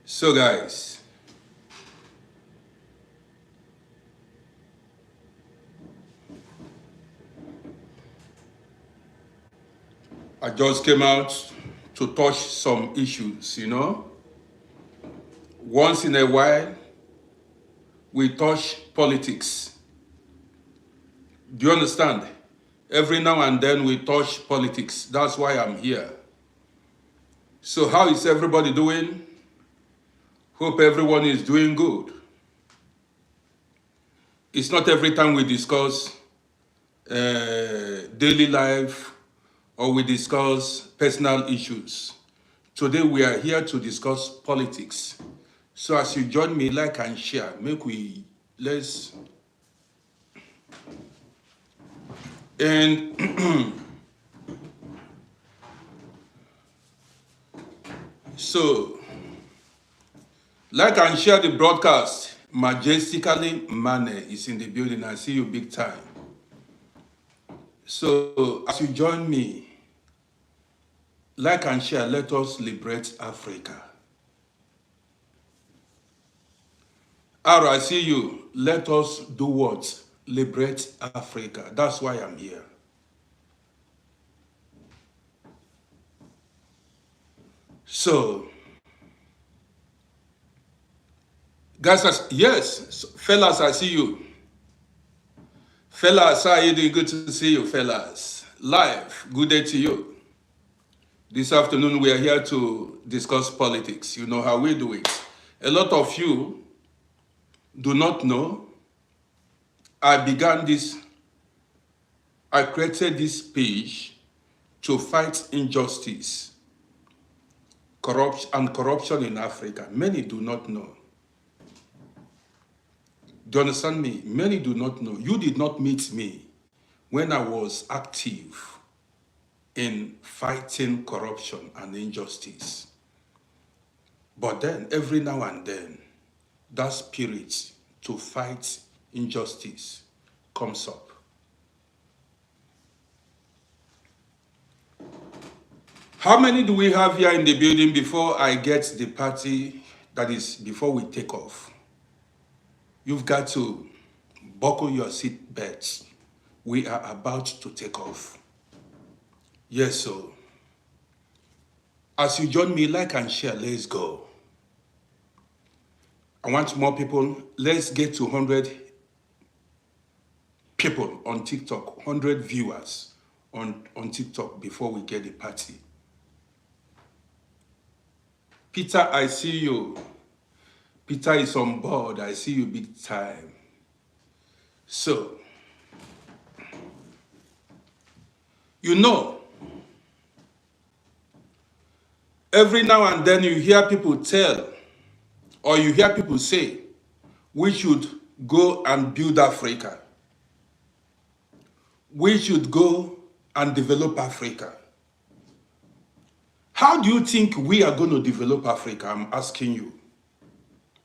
So guys, I just came out to touch some issues, Once in a while, we touch politics. Do you understand? Every now and then we touch politics. That's why I'm here. So how is everybody doing? Hope everyone is doing good. It's not every time we discuss daily life or we discuss personal issues. Today we are here to discuss politics. So as you join me, like and share, let's. And so, like and share the broadcast. Majestically Mane is in the building. I see you big time. So as you join me, like and share, let us liberate Africa. Ara, I see you. Let us do what? Liberate Africa. That's why I'm here. So, guys, yes, fellas, I see you. Fellas, how are you doing? Good to see you, fellas. Live, good day to you. This afternoon, we are here to discuss politics. You know how we do it. A lot of you do not know. I created this page to fight injustice, corruption in Africa. Many do not know. Do you understand me? Many do not know. You did not meet me when I was active in fighting corruption and injustice. But then, every now and then, that spirit to fight injustice comes up. How many do we have here in the building before I get the party, that is, before we take off? You've got to buckle your seat belts. We are about to take off. Yes, so as you join me, like and share, let's go. I want more people. Let's get to 100 people on TikTok, 100 viewers on TikTok before we get the party. Peter, I see you. Peter is on board. I see you big time. So, you know, every now and then you hear people tell, or you hear people say, we should go and build Africa. We should go and develop Africa. How do you think we are going to develop Africa? I'm asking you.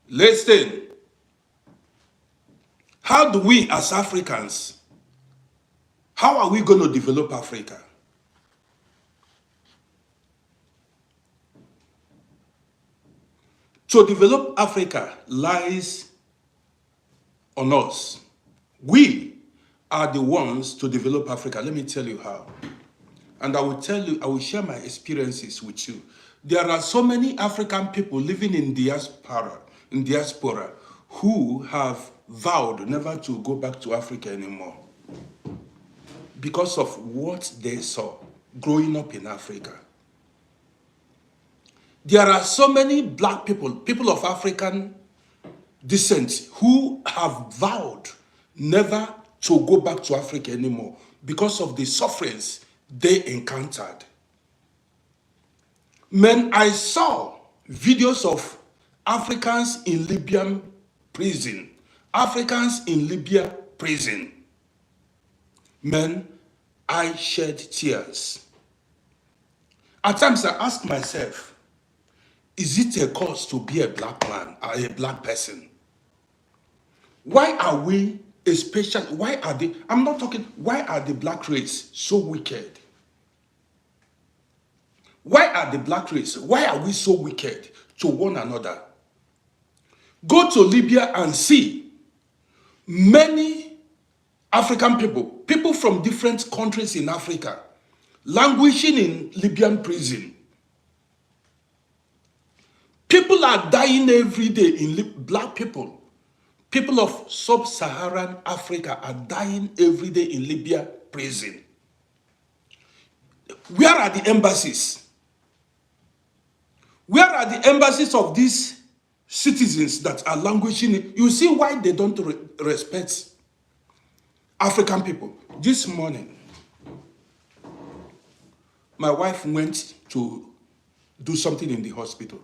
Listen. How do we as Africans, how are we going to develop Africa? To develop Africa lies on us. We are the ones to develop Africa. Let me tell you how. And I will share my experiences with you. There are so many African people living in diaspora, who have vowed never to go back to Africa anymore because of what they saw growing up in Africa. There are so many black people of African descent, who have vowed never to go back to Africa anymore because of the sufferings they encountered. Man, I saw videos of Africans in Libyan prison. Africans in Libya prison. Man, I shed tears. At times I ask myself, is it a cause to be a black man or a black person? Why are we, especially, why are the black race so wicked? Why are the black race, why are we so wicked to one another? Go to Libya and see many African people, people from different countries in Africa, languishing in Libyan prison. People are dying every day in black people. People of sub-Saharan Africa are dying every day in Libya prison. Where are the embassies? Where are the embassies of these citizens that are languishing? You see why they don't respect African people. This morning, my wife went to do something in the hospital.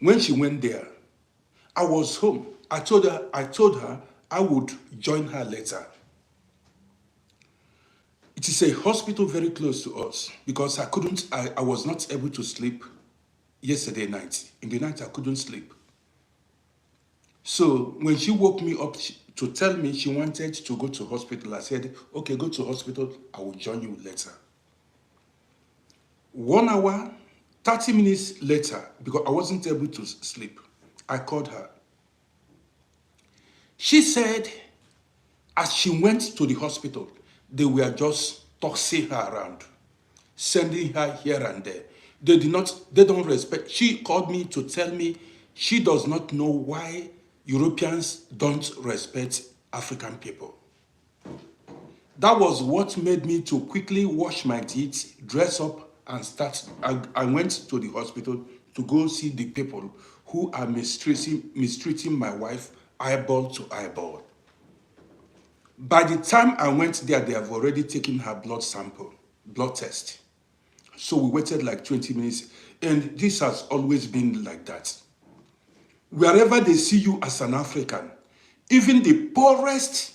When she went there, I was home. I told her I would join her later. It is a hospital very close to us because I was not able to sleep yesterday night. In the night, I couldn't sleep. So when she woke me up to tell me she wanted to go to hospital, I said, okay, go to hospital. I will join you later. 1 hour, 30 minutes later, because I wasn't able to sleep, I called her. She said, as she went to the hospital, they were just tossing her around, sending her here and there. They don't respect. She called me to tell me she does not know why Europeans don't respect African people. That was what made me to quickly wash my teeth, dress up, and start. I went to the hospital to go see the people who are mistreating my wife eyeball to eyeball. By the time I went there, they have already taken her blood sample, blood test. So we waited like 20 minutes, and this has always been like that. Wherever they see you as an African, even the poorest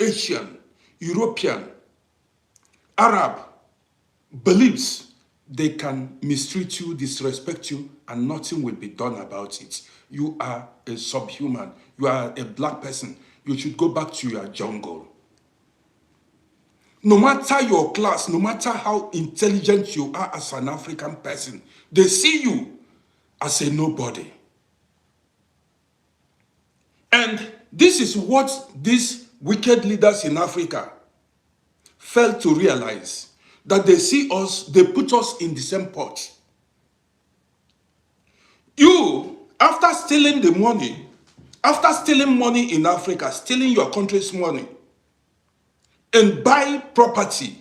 Asian, European, Arab believes they can mistreat you, disrespect you, and nothing will be done about it. You are a subhuman. You are a black person. You should go back to your jungle. No matter your class, no matter how intelligent you are as an African person, they see you as a nobody. And this is what these wicked leaders in Africa failed to realize, that they see us, they put us in the same pot. You, after stealing the money, after stealing money in Africa, stealing your country's money, and buy property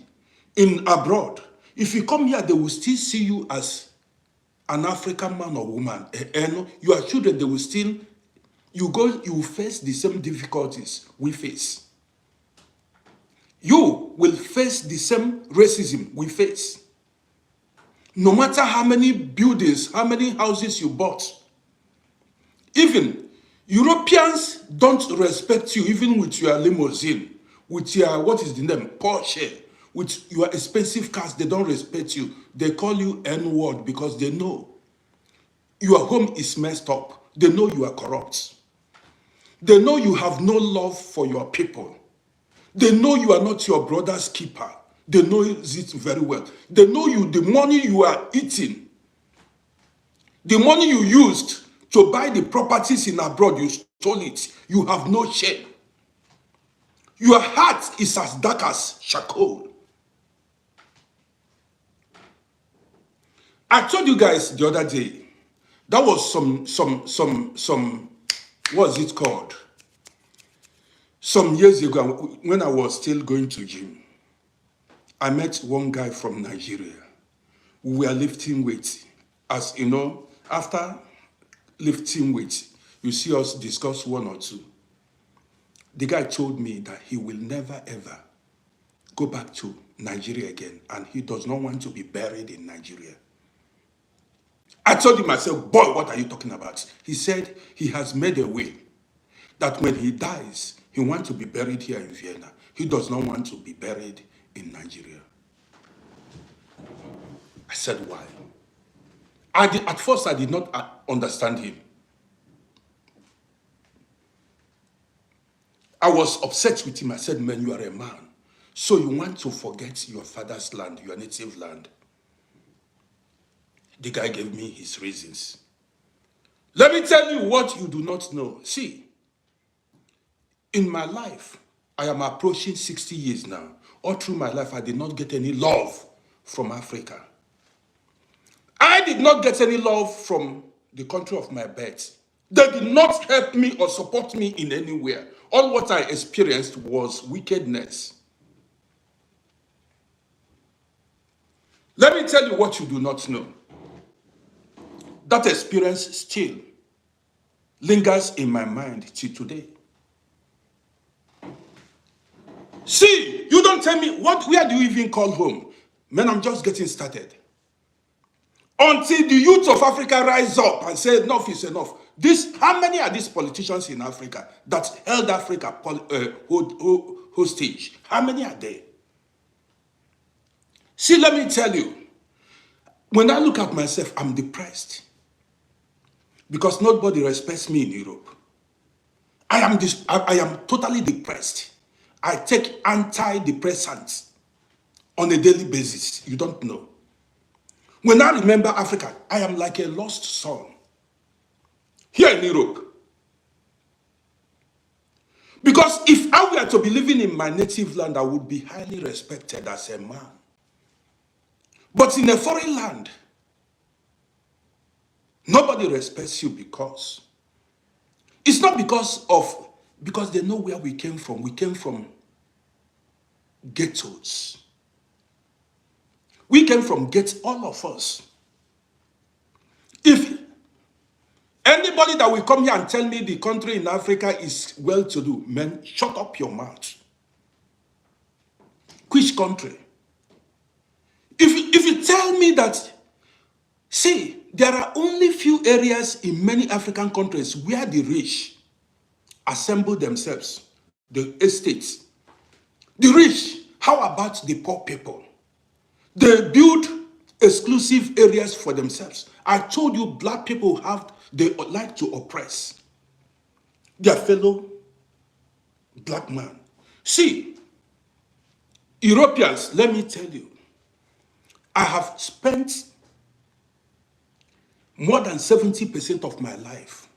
in abroad, if you come here, they will still see you as an African man or woman. And your children, they will still, you will face the same difficulties we face. You will face the same racism we face. No matter how many buildings, how many houses you bought. Even Europeans don't respect you, even with your limousine, with your, what is the name, Porsche, with your expensive cars, they don't respect you. They call you N-word because they know your home is messed up. They know you are corrupt. They know you have no love for your people. They know you are not your brother's keeper. They know it very well. They know you, the money you are eating, the money you used to buy the properties in abroad, you stole it. You have no shame. Your heart is as dark as charcoal. I told you guys the other day, that was some, what's it called? Some years ago, when I was still going to gym, I met one guy from Nigeria. We were lifting weights. As you know, after lifting weights, you see us discuss one or two. The guy told me that he will never ever go back to Nigeria again, and he does not want to be buried in Nigeria. I told him, myself, boy, what are you talking about? He said he has made a will that when he dies, he wants to be buried here in Vienna. He does not want to be buried in Nigeria. I said, why? At first, I did not understand him. I was upset with him. I said, man, you are a man. So you want to forget your father's land, your native land. The guy gave me his reasons. Let me tell you what you do not know. See, in my life, I am approaching 60 years now. All through my life, I did not get any love from Africa. I did not get any love from the country of my birth. They did not help me or support me in anywhere. All what I experienced was wickedness. Let me tell you what you do not know. That experience still lingers in my mind till today. See, you don't tell me, where do you even call home? Man, I'm just getting started. Until the youth of Africa rise up and say enough is enough. How many are these politicians in Africa that held Africa hostage? How many are there? See, let me tell you, when I look at myself, I'm depressed. Because nobody respects me in Europe. I am totally depressed. I take antidepressants on a daily basis. You don't know. When I remember Africa, I am like a lost son. Here in Europe. Because if I were to be living in my native land, I would be highly respected as a man. But in a foreign land, nobody respects you because it's not because they know where we came from. We came from ghettos. We came from ghettos, all of us. If anybody that will come here and tell me the country in Africa is well-to-do, man, shut up your mouth. Which country? If you tell me that, see, there are only few areas in many African countries where the rich assemble themselves, the estates. The rich, how about the poor people? They build exclusive areas for themselves. I told you black people they like to oppress their fellow black man. See, Europeans, let me tell you, I have spent more than 70% of my life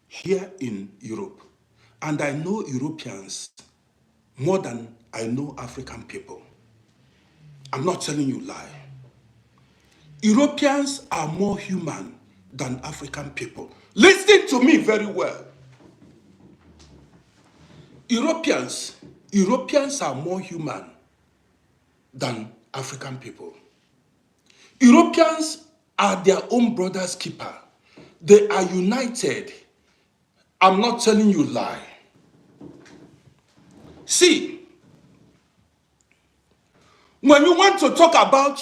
here in Europe. And I know Europeans more than I know African people. I'm not telling you a lie. Europeans are more human than African people. Listen to me very well. Europeans are more human than African people. Europeans are their own brother's keeper. They are united. I'm not telling you a lie. See, when you want to talk about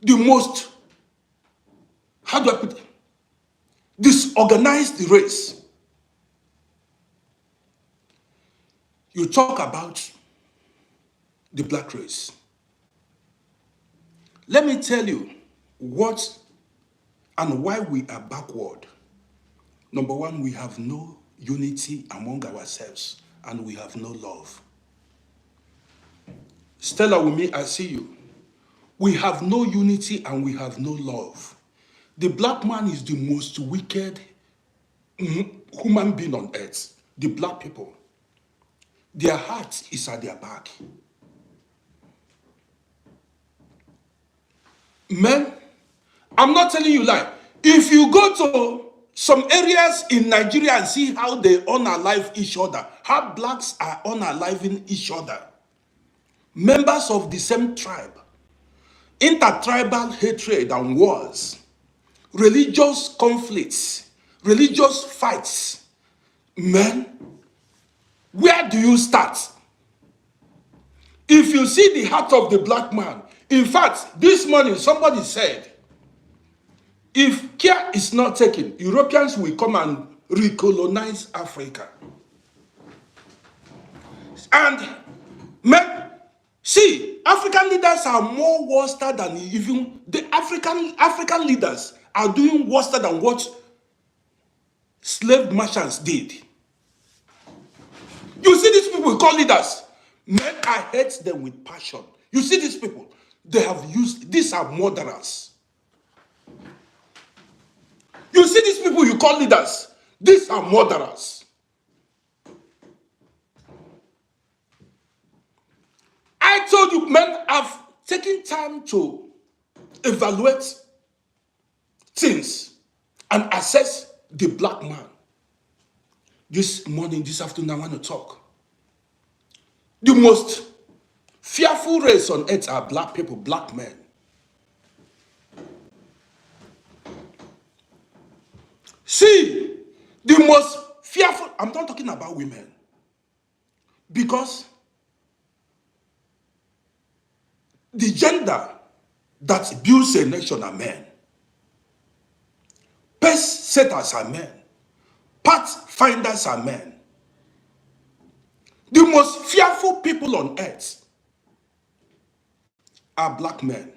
the most, how do I put it, disorganized race, you talk about the black race. Let me tell you what and why we are backward. Number one, we have no unity among ourselves and we have no love. Stella, with me, I see you. We have no unity and we have no love. The black man is the most wicked human being on earth. The black people. Their heart is at their back. Men, I'm not telling you lie. If you go to some areas in Nigeria and see how they unalive each other, how blacks are unaliving each other, members of the same tribe, intertribal hatred and wars, religious conflicts, religious fights, men, where do you start? If you see the heart of the black man, in fact, this morning somebody said, if care is not taken, Europeans will come and recolonize Africa. And men, see, African leaders are more worse than even the African leaders are doing worse than what slave merchants did. You see these people we call leaders. Men, I hate them with passion. You see these people, these are murderers. You see these people you call leaders, these are murderers. I told you, men, I've taken time to evaluate things and assess the black man. This morning, this afternoon, I want to talk. The most fearful race on earth are black people, black men. See, the most fearful, I'm not talking about women, because the gender that builds a nation are men. Pace setters are men. Pathfinders are men. The most fearful people on earth are black men.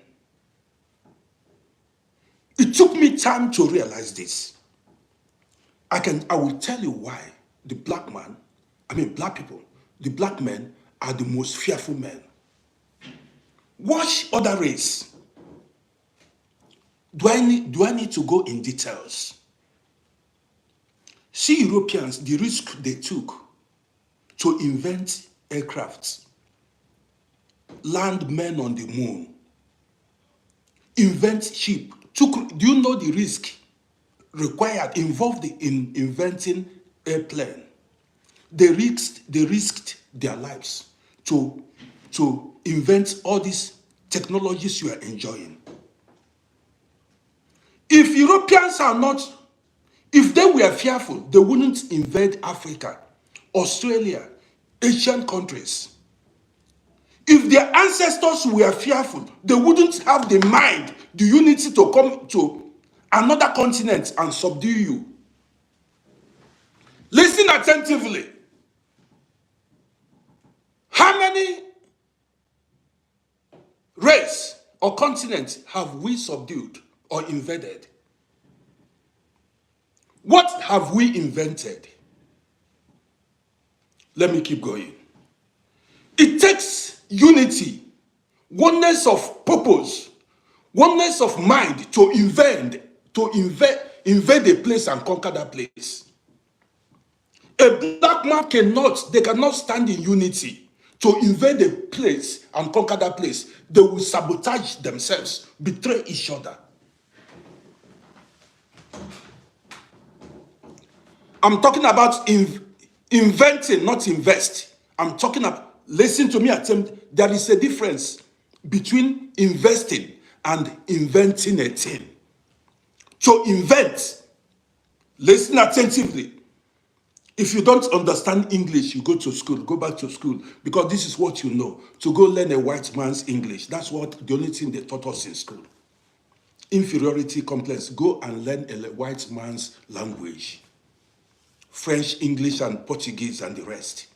It took me time to realize this. I will tell you why the black people, the black men are the most fearful men. Watch other race. Do I need to go in details? See Europeans, the risk they took to invent aircrafts, land men on the moon, invent ship. Do you know the risk required, involved in inventing airplane? They risked their lives to invent all these technologies you are enjoying. If Europeans are not, if they were fearful, they wouldn't invade Africa, Australia, Asian countries. If their ancestors were fearful, they wouldn't have the mind, the unity to come to another continent and subdue you. Listen attentively. How many race or continents have we subdued or invaded? What have we invented? Let me keep going. It takes unity, oneness of purpose, oneness of mind to invade a place and conquer that place. A black man cannot stand in unity to invade a place and conquer that place. They will sabotage themselves, betray each other. I'm talking about inventing, not invest. I'm talking about, listen to me, there is a difference between investing and inventing a thing. To invent, listen attentively. If you don't understand English, you go to school, go back to school, because this is what you know. To go learn a white man's English. That's the only thing they taught us in school. Inferiority complex. Go and learn a white man's language. French, English, and Portuguese, and the rest.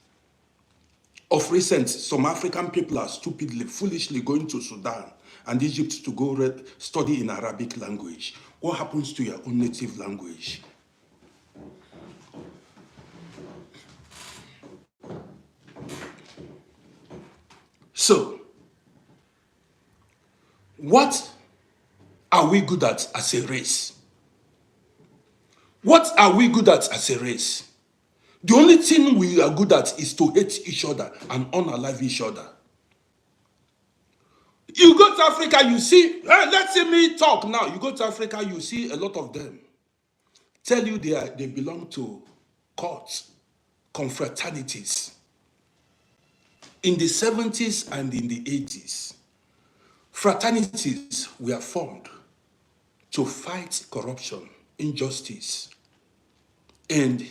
Of recent, some African people are stupidly, foolishly going to Sudan and Egypt to go study in Arabic language. What happens to your own native language? So, what are we good at as a race? What are we good at as a race? The only thing we are good at is to hate each other and unalive each other. You go to Africa, you see, let's see me talk now. You go to Africa, you see a lot of them tell you they belong to cults, confraternities. In the 70s and in the 80s, fraternities were formed to fight corruption, injustice, and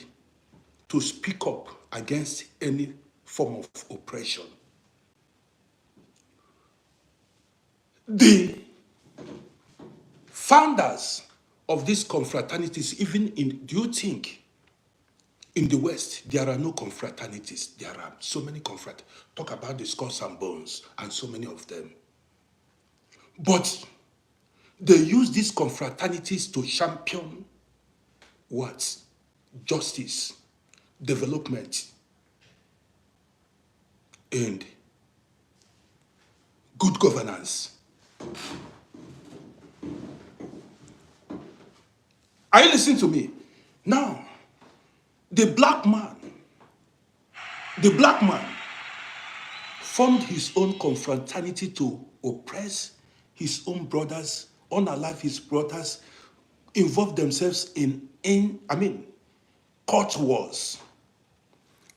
to speak up against any form of oppression. The founders of these confraternities, do you think in the West there are no confraternities? There are so many confraternities. Talk about the Skulls and Bones and so many of them. But they use these confraternities to champion what? Justice, development, and good governance. Are you listening to me? Now, the black man formed his own confraternity to oppress his own brothers, unalive his brothers, involve themselves in court wars,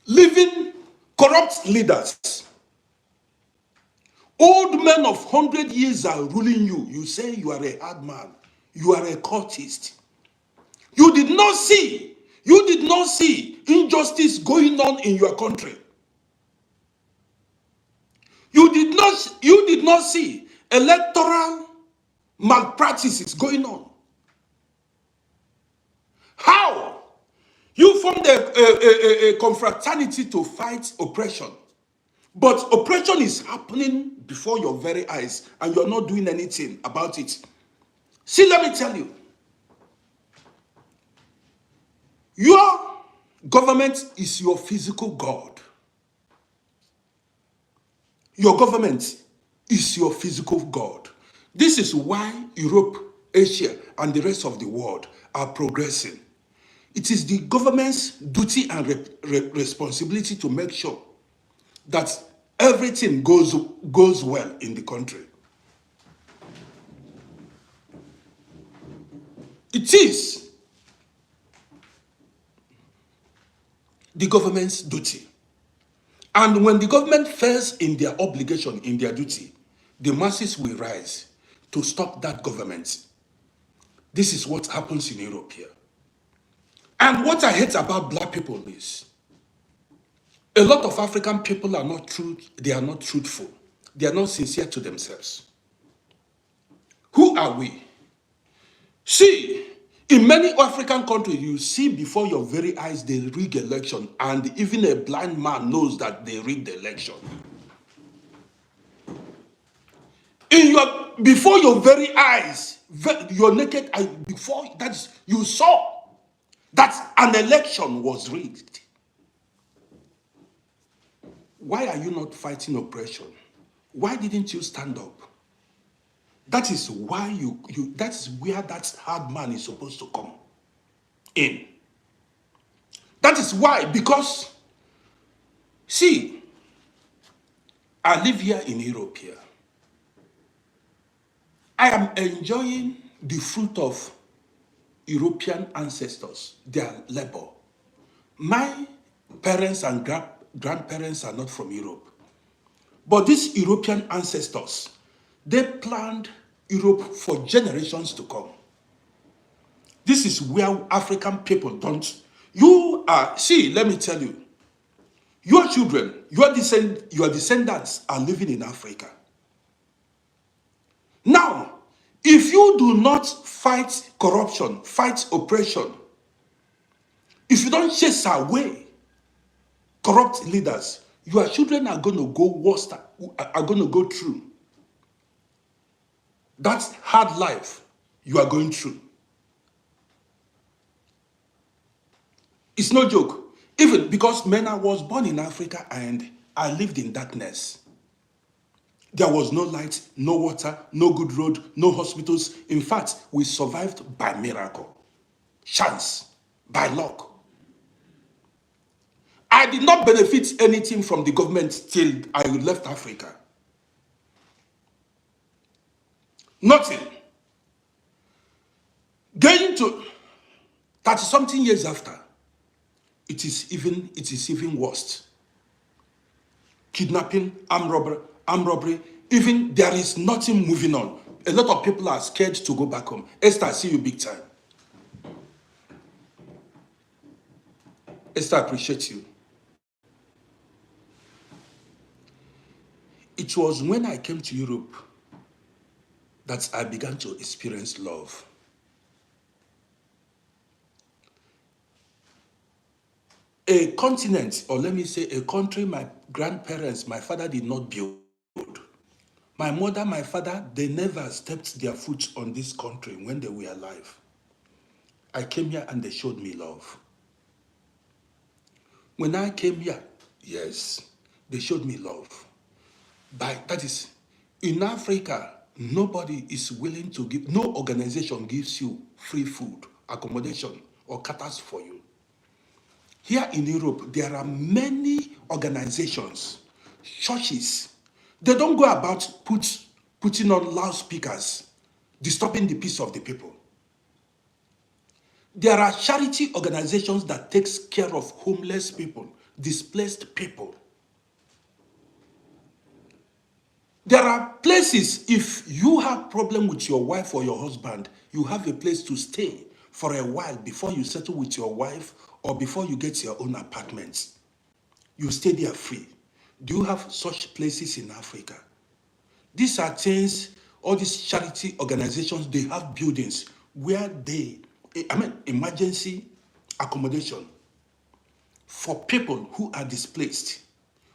living corrupt leaders. Old men of 100 years are ruling you. You say you are a hard man. You are a cultist. You did not see injustice going on in your country. You did not see electoral malpractices going on. How? You formed a confraternity to fight oppression. But oppression is happening before your very eyes and you're not doing anything about it. See, let me tell you. Your government is your physical God. Your government is your physical God. This is why Europe, Asia, and the rest of the world are progressing. It is the government's duty and responsibility to make sure that everything goes well in the country. It is the government's duty. And when the government fails in their obligation, in their duty, the masses will rise to stop that government. This is what happens in Europe here. And what I hate about black people is a lot of African people are not truthful. They are not sincere to themselves. Who are we? See, in many African countries, you see before your very eyes they rig election, and even a blind man knows that they rigged the election. Before your very eyes, your naked eye, before that you saw that an election was rigged. Why are you not fighting oppression? Why didn't you stand up? That is why that is where that hard man is supposed to come in. That is why, because, see, I live here in Europe here. I am enjoying the fruit of European ancestors, their labor. My parents and grandparents are not from Europe. But these European ancestors, they planned Europe for generations to come. This is where African people don't. See, let me tell you, your children, your descendants are living in Africa. Now, if you do not fight corruption, fight oppression, if you don't chase away corrupt leaders, your children are going to go through that hard life you are going through. It's no joke. Even because I was born in Africa and I lived in darkness. There was no light, no water, no good road, no hospitals. In fact, we survived by miracle, chance, by luck. I did not benefit anything from the government till I left Africa. Nothing. Getting to 30-something years after, it is even worse. Kidnapping, armed robbery, even there is nothing moving on. A lot of people are scared to go back home. Esther, I see you big time. Esther, I appreciate you. It was when I came to Europe that I began to experience love. A continent, or let me say a country my grandparents, my father did not build. My mother, my father, they never stepped their foot on this country when they were alive. I came here and they showed me love. When I came here, yes, they showed me love. That is, in Africa, nobody is willing to give, no organization gives you free food accommodation or caters for you. Here in Europe, there are many organizations, churches. They don't go about putting on loudspeakers, disturbing the peace of the people. There are charity organizations that takes care of homeless people, displaced people. There are places, if you have problem with your wife or your husband, you have a place to stay for a while before you settle with your wife or before you get your own apartment. You stay there free. Do you have such places in Africa? These are things, all these charity organizations, they have buildings where emergency accommodation for people who are displaced.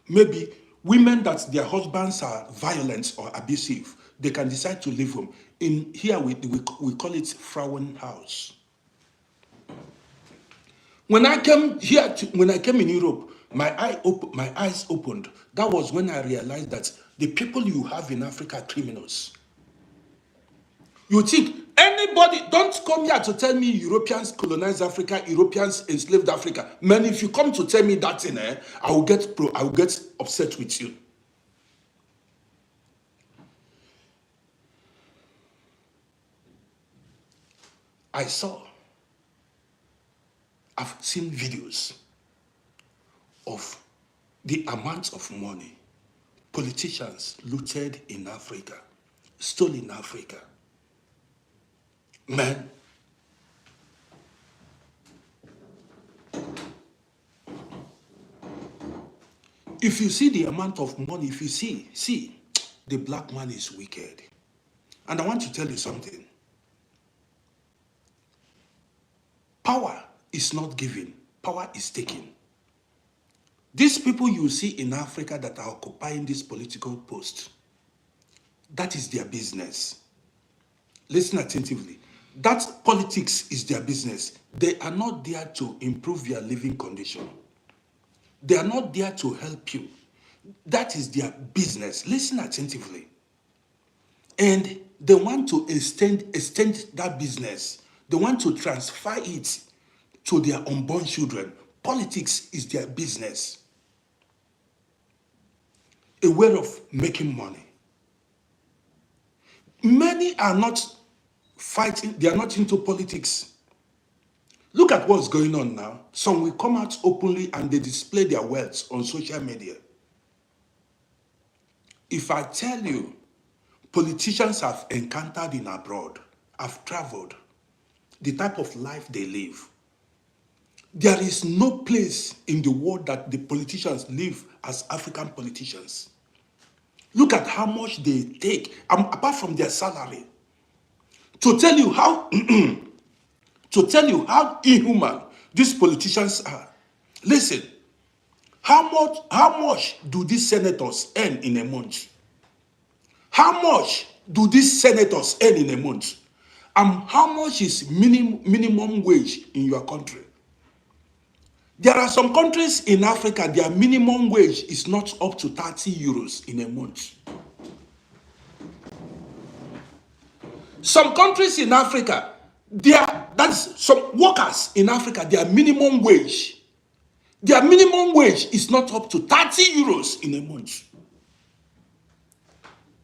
Maybe women that their husbands are violent or abusive, they can decide to leave home. In here we call it Frauen house. When I came in Europe, my eyes opened. That was when I realized that the people you have in Africa are criminals. You think anybody, don't come here to tell me Europeans colonized Africa, Europeans enslaved Africa. Man, if you come to tell me that thing, I will get upset with you. I've seen videos of the amount of money politicians looted in Africa, stole in Africa. Man, if you see the amount of money, if you see, the black man is wicked. And I want to tell you something. Power is not given, power is taken. These people you see in Africa that are occupying this political post, that is their business. Listen attentively. That politics is their business. They are not there to improve your living condition. They are not there to help you. That is their business. Listen attentively. And they want to extend that business. They want to transfer it to their unborn children. Politics is their business. A way of making money. Many are not fighting, they are not into politics. Look at what's going on now. Some will come out openly and they display their wealth on social media. If I tell you, politicians have encountered in abroad, have traveled, the type of life they live, there is no place in the world that the politicians live as African politicians. Look at how much they take, apart from their salary, to tell you how inhuman these politicians are. Listen, how much do these senators earn in a month? How much do these senators earn in a month? And how much is minimum wage in your country? There are some countries in Africa, their minimum wage is not up to 30 euros in a month. Some countries in Africa, some workers in Africa, their minimum wage is not up to 30 euros in a month.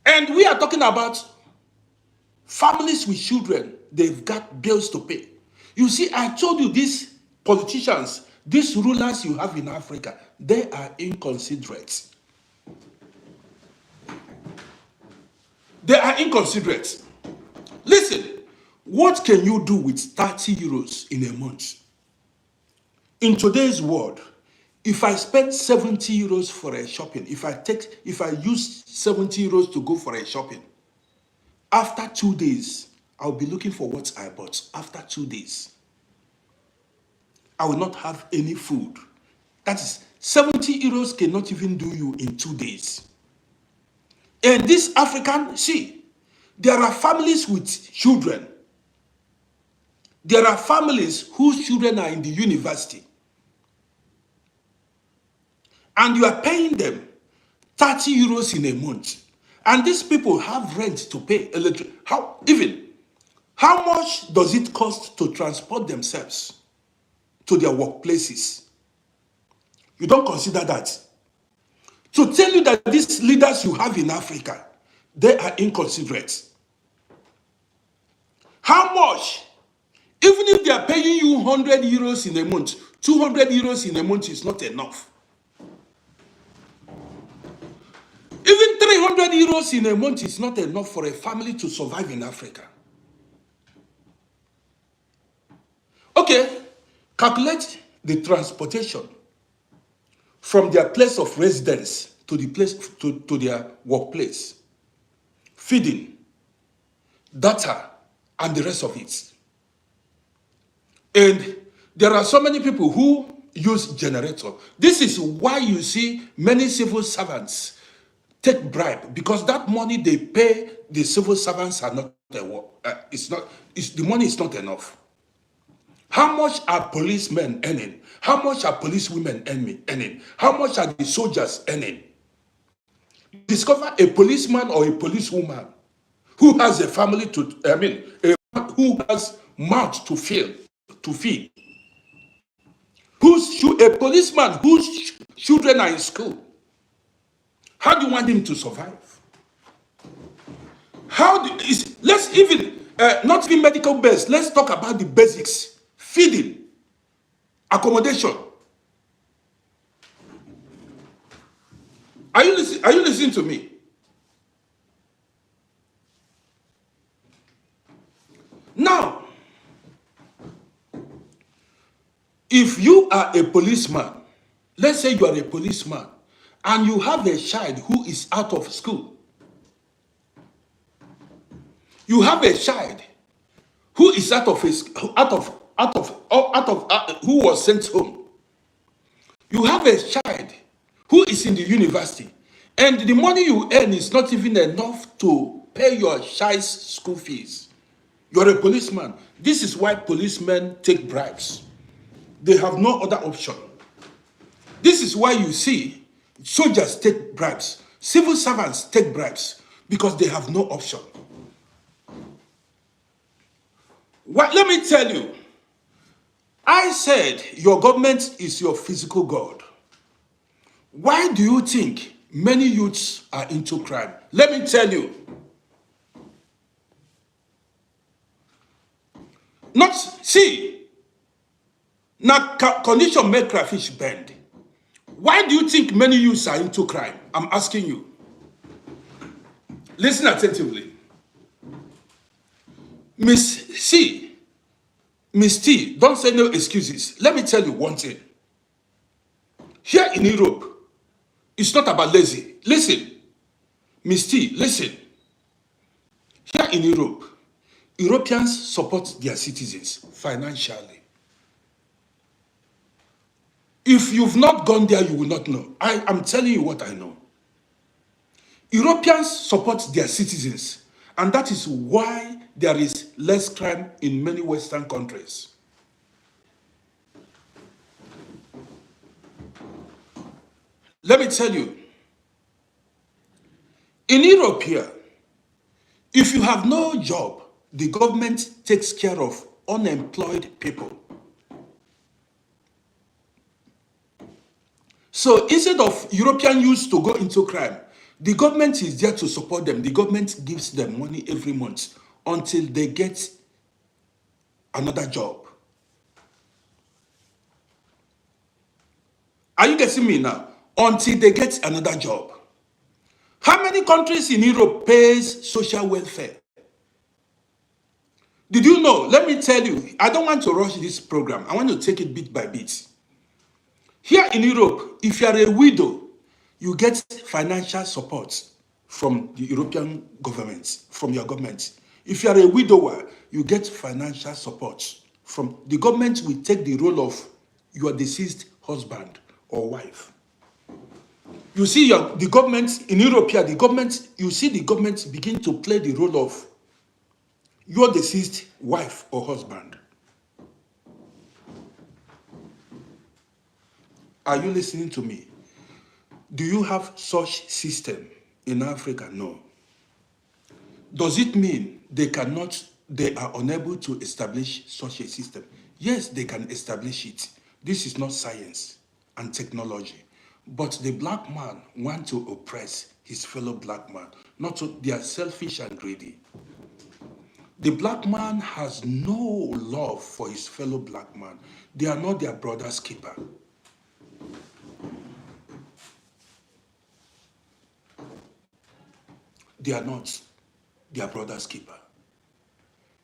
And we are talking about families with children, they've got bills to pay. You see, I told you these politicians, these rulers you have in Africa, they are inconsiderate. They are inconsiderate. Listen, what can you do with 30 euros in a month? In today's world, if I spend 70 euros for a shopping, if I use 70 euros to go for a shopping, after 2 days, I'll be looking for what I bought. After 2 days, I will not have any food. That is, 70 euros cannot even do you in 2 days. And this African, there are families with children. There are families whose children are in the university. And you are paying them 30 euros in a month. And these people have rent to pay, How much does it cost to transport themselves to their workplaces? You don't consider that. To tell you that these leaders you have in Africa, they are inconsiderate. How much? Even if they are paying you 100 euros in a month, 200 euros in a month is not enough. Even 300 euros in a month is not enough for a family to survive in Africa. Okay, calculate the transportation from their place of residence to the place to their workplace, feeding, data, and the rest of it. And there are so many people who use generator. This is why you see many civil servants take bribe, because that money they pay the civil servants are not the money is not enough. How much are policemen earning? How much are policewomen earning? How much are the soldiers earning? Discover a policeman or a policewoman who has a family who has mouth to feed. A policeman whose children are in school. How do you want him to survive? Let's even, not even medical base, let's talk about the basics. Feeding, accommodation. Are you listening to me? Now, if you are a policeman, let's say you are a policeman, and you have a child who is out of school. You have a child who is who was sent home. You have a child who is in the university, and the money you earn is not even enough to pay your child's school fees. You're a policeman. This is why policemen take bribes. They have no other option. This is why you see soldiers take bribes. Civil servants take bribes because they have no option. Let me tell you, I said your government is your physical God. Why do you think many youths are into crime? Let me tell you. Now condition make crayfish bend. Why do you think many youths are into crime? I'm asking you. Listen attentively. Miss T, don't say no excuses. Let me tell you one thing. Here in Europe, it's not about lazy. Listen, Miss T, listen. Here in Europe, Europeans support their citizens financially. If you've not gone there, you will not know. I am telling you what I know. Europeans support their citizens, and that is why there is less crime in many Western countries. Let me tell you, in Europe here, if you have no job, the government takes care of unemployed people. So instead of European youths to go into crime, the government is there to support them. The government gives them money every month until they get another job. Are you getting me now? Until they get another job. How many countries in Europe pays social welfare? Did you know? Let me tell you, I don't want to rush this program. I want to take it bit by bit. Here in Europe, if you are a widow, you get financial support from the European government, from your government. If you are a widower, you get financial support from the government. Will take the role of your deceased husband or wife. You see the government in Europe here, you see the government begin to play the role of your deceased wife or husband. Are you listening to me? Do you have such system in Africa? No. Does it mean they cannot they are unable to establish such a system. Yes, they can establish it. This is not science and technology. But the black man wants to oppress his fellow black man. Not to, they are selfish and greedy. The black man has no love for his fellow black man. They are not their brother's keeper. They are not their brother's keeper.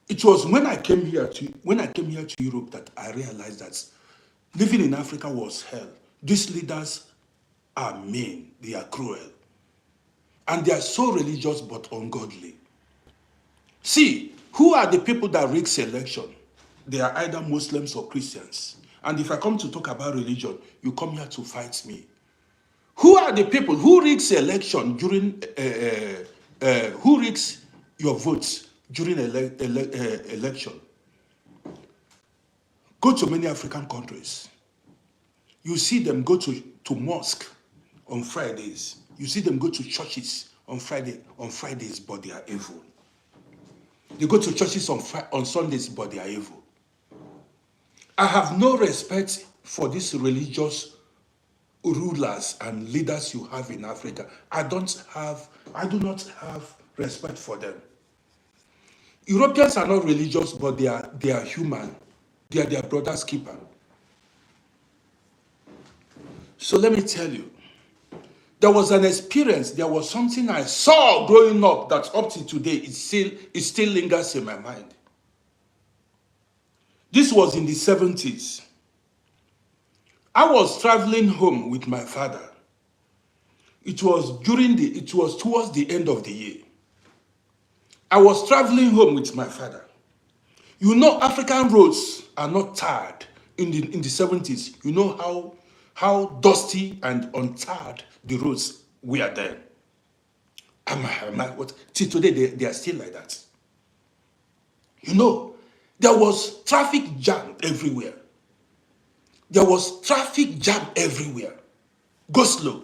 It was when I came here to Europe that I realized that living in Africa was hell. These leaders are mean, they are cruel, and they are so religious but ungodly. See, who are the people that rig election? They are either Muslims or Christians. And if I come to talk about religion, you come here to fight me. Who are the people who rigs election during who rigs your votes during election? Go to many African countries. You see them go to mosque on Fridays. You see them go to churches on Fridays, but they are evil. They go to churches on Sundays, but they are evil. I have no respect for these religious rulers and leaders you have in Africa. I do not have respect for them. Europeans are not religious, but they are human. They are their brother's keeper. So let me tell you, there was an experience, there was something I saw growing up that up to today, it still lingers in my mind. This was in the 70s. I was traveling home with my father. It was towards the end of the year. I was traveling home with my father. You know, African roads are not tarred in the 70s. You know how dusty and untarred the roads were then. Till today, they are still like that. You know, there was traffic jam everywhere. There was traffic jam everywhere. Go slow.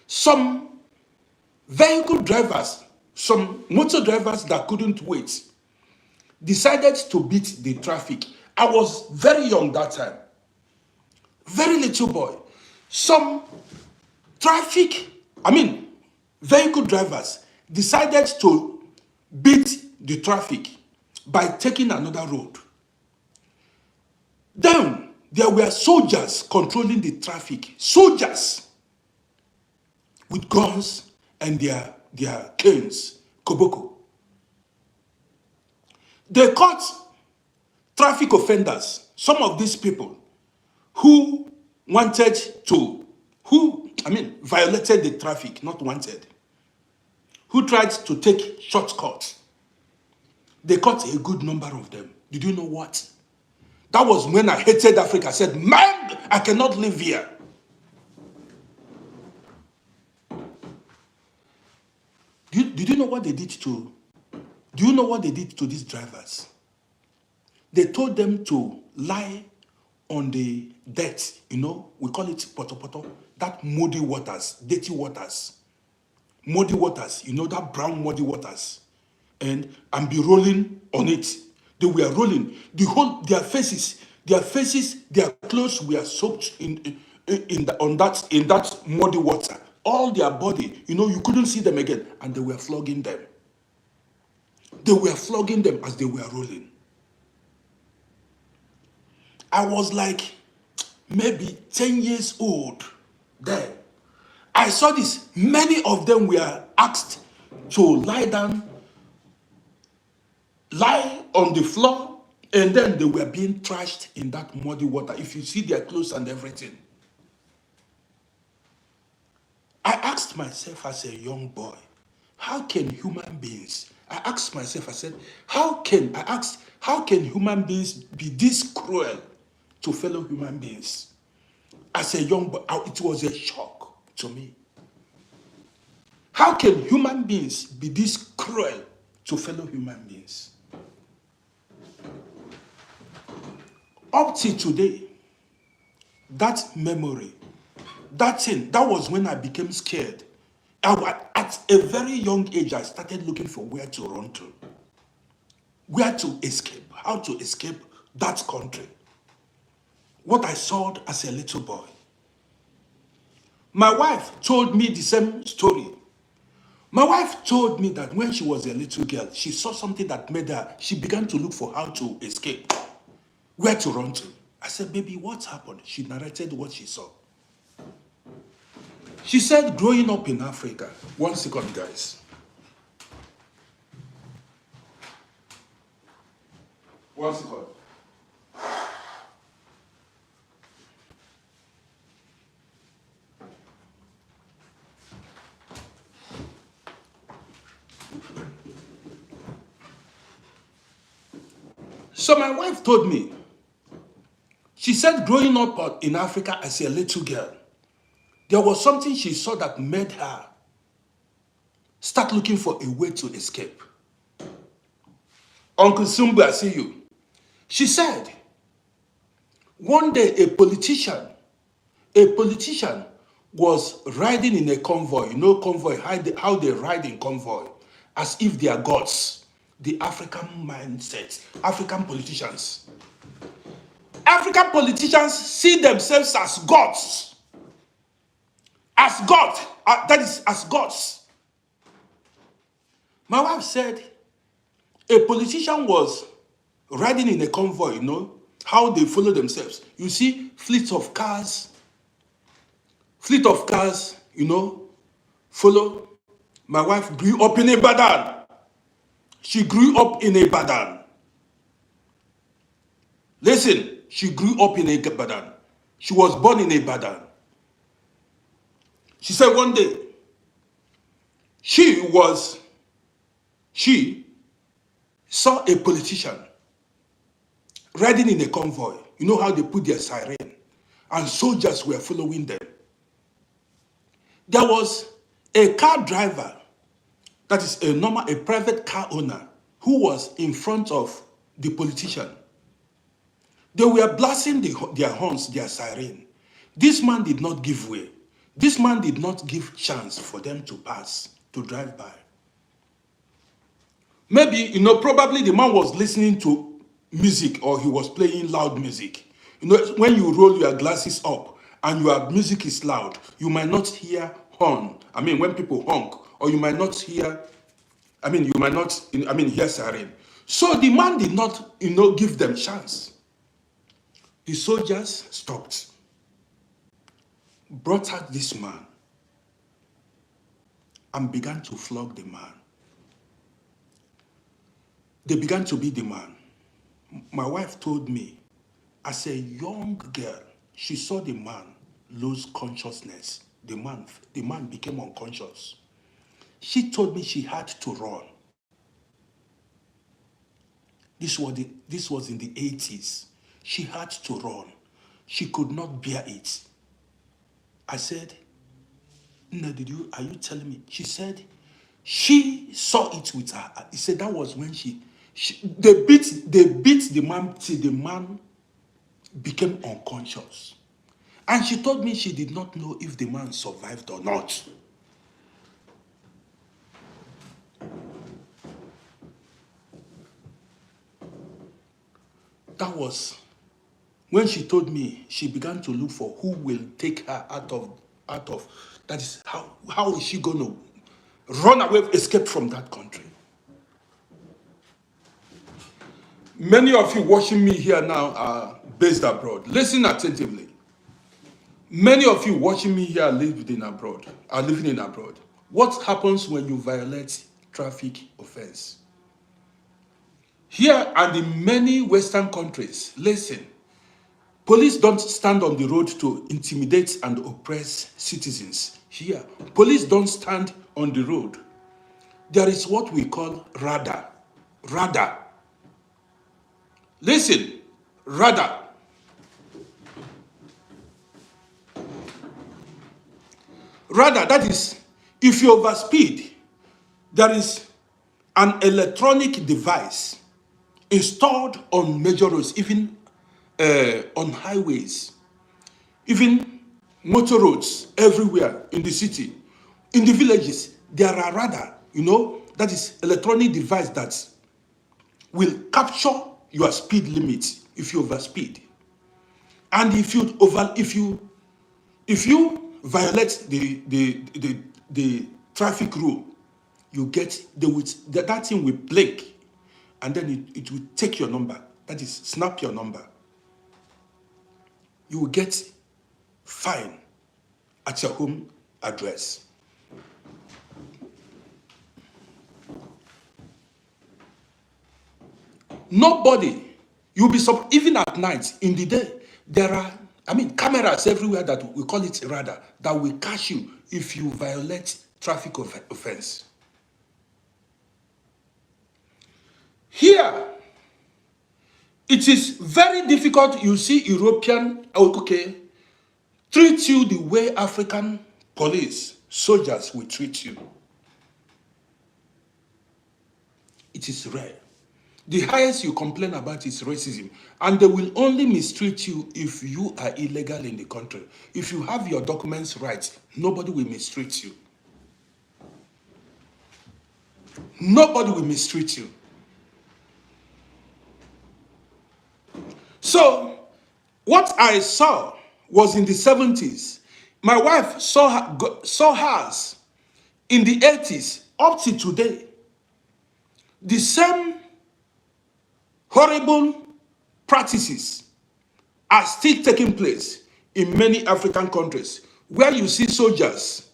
Some vehicle drivers, some motor drivers that couldn't wait, decided to beat the traffic. I was very young that time. Very little boy. Some vehicle drivers decided to beat the traffic by taking another road. Then there were soldiers controlling the traffic. Soldiers with guns and their canes, koboko. They caught traffic offenders, some of these people who violated the traffic, not wanted, who tried to take shortcuts. They caught a good number of them. Did you know what? That was when I hated Africa. I said, man, I cannot live here. Did you know what they did to? Do you know what they did to these drivers? They told them to lie on the dirt, we call it poto poto, that muddy waters, dirty waters, muddy waters, that brown muddy waters, and be rolling on it. They were rolling. Their faces, their clothes were soaked in that muddy water. All their body, you couldn't see them again, and they were flogging them. They were flogging them as they were rolling. I was like maybe 10 years old then. I saw this. Many of them were asked to lie down, lie on the floor, and then they were being trashed in that muddy water. If you see their clothes and everything. I asked myself as a young boy, how can human beings, I asked myself, I said, how can human beings be this cruel to fellow human beings? As a young boy, it was a shock to me. How can human beings be this cruel to fellow human beings? Up till today, that memory, that thing, that was when I became scared. I At a very young age, I started looking for where to run to, where to escape, how to escape that country. What I saw as a little boy. My wife told me the same story. My wife told me that when she was a little girl, she saw something that made her, she began to look for how to escape, where to run to. I said, baby, what happened? She narrated what she saw. She said, growing up in Africa, 1 second, guys. 1 second. So my wife told me, she said growing up in Africa as a little girl, there was something she saw that made her start looking for a way to escape. Uncle Sumbu, I see you. She said, one day a politician was riding in a convoy. You know convoy, how they ride in convoy, as if they are gods. The African mindset, African politicians. African politicians see themselves as gods. As God, that is, as gods. My wife said, a politician was riding in a convoy, you know, how they follow themselves. You see, fleets of cars, you know, follow. My wife grew up in Ibadan. She grew up in Ibadan. Listen, she grew up in Ibadan. She was born in Ibadan. She said one day, she saw a politician riding in a convoy. You know how they put their siren, and soldiers were following them. There was a car driver, that is a private car owner, who was in front of the politician. They were blasting their horns, their siren. This man did not give way. This man did not give chance for them to pass, to drive by. Maybe, you know, probably the man was listening to music, or he was playing loud music. You know, when you roll your glasses up and your music is loud, you might not hear horn. I mean, when people honk, or you might not hear, hear siren. So the man did not, you know, give them chance. The soldiers stopped, brought out this man, and began to flog the man. They began to beat the man. My wife told me, as a young girl, she saw the man lose consciousness. The man became unconscious. She told me she had to run. This was in the 80s. She had to run. She could not bear it. I said, no, are you telling me? She said, she saw it with her. He said that was when they beat the man till the man became unconscious. And she told me she did not know if the man survived or not. That was when she told me she began to look for who will take her out of that is how is she going to run away, escape from that country. Many of you watching me here now are based abroad. Listen attentively. Many of you watching me here are living in abroad. What happens when you violate traffic offense? Here and in many Western countries, listen, police don't stand on the road to intimidate and oppress citizens. Here, police don't stand on the road. There is what we call radar. Radar. Listen, radar. Radar, that is, if you overspeed, there is an electronic device installed on major roads, even on highways, even motor roads everywhere in the city, in the villages. there are radar, that is electronic device that will capture your speed limit if you overspeed. And if you violate the traffic rule, that thing will blink, and then it will take your number. That is, snap your number. You will get fine at your home address. Nobody, you'll be even at night, in the day, there are, cameras everywhere that we call it radar, that will catch you if you violate traffic offense. Here, it is very difficult. You see European, treat you the way African police, soldiers will treat you. It is rare. The highest you complain about is racism, and they will only mistreat you if you are illegal in the country. If you have your documents right, nobody will mistreat you. Nobody will mistreat you. So, what I saw was in the 70s. My wife saw hers in the 80s up to today. The same horrible practices are still taking place in many African countries, where you see soldiers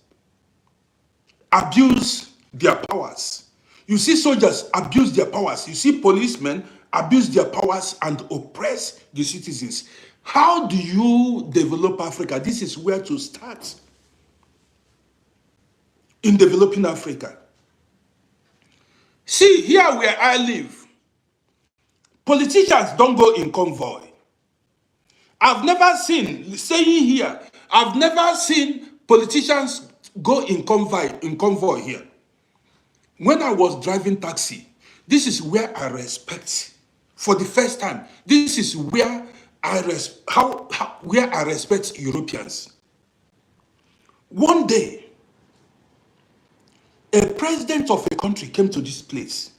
abuse their powers. You see soldiers abuse their powers. You see policemen abuse their powers and oppress the citizens. How do you develop Africa? This is where to start in developing Africa. See, here where I live, politicians don't go in convoy. I've never seen, staying here, I've never seen politicians go in convoy here. When I was driving taxi, this is where I respect, for the first time, this is where I respect Europeans. One day, a president of a country came to this place.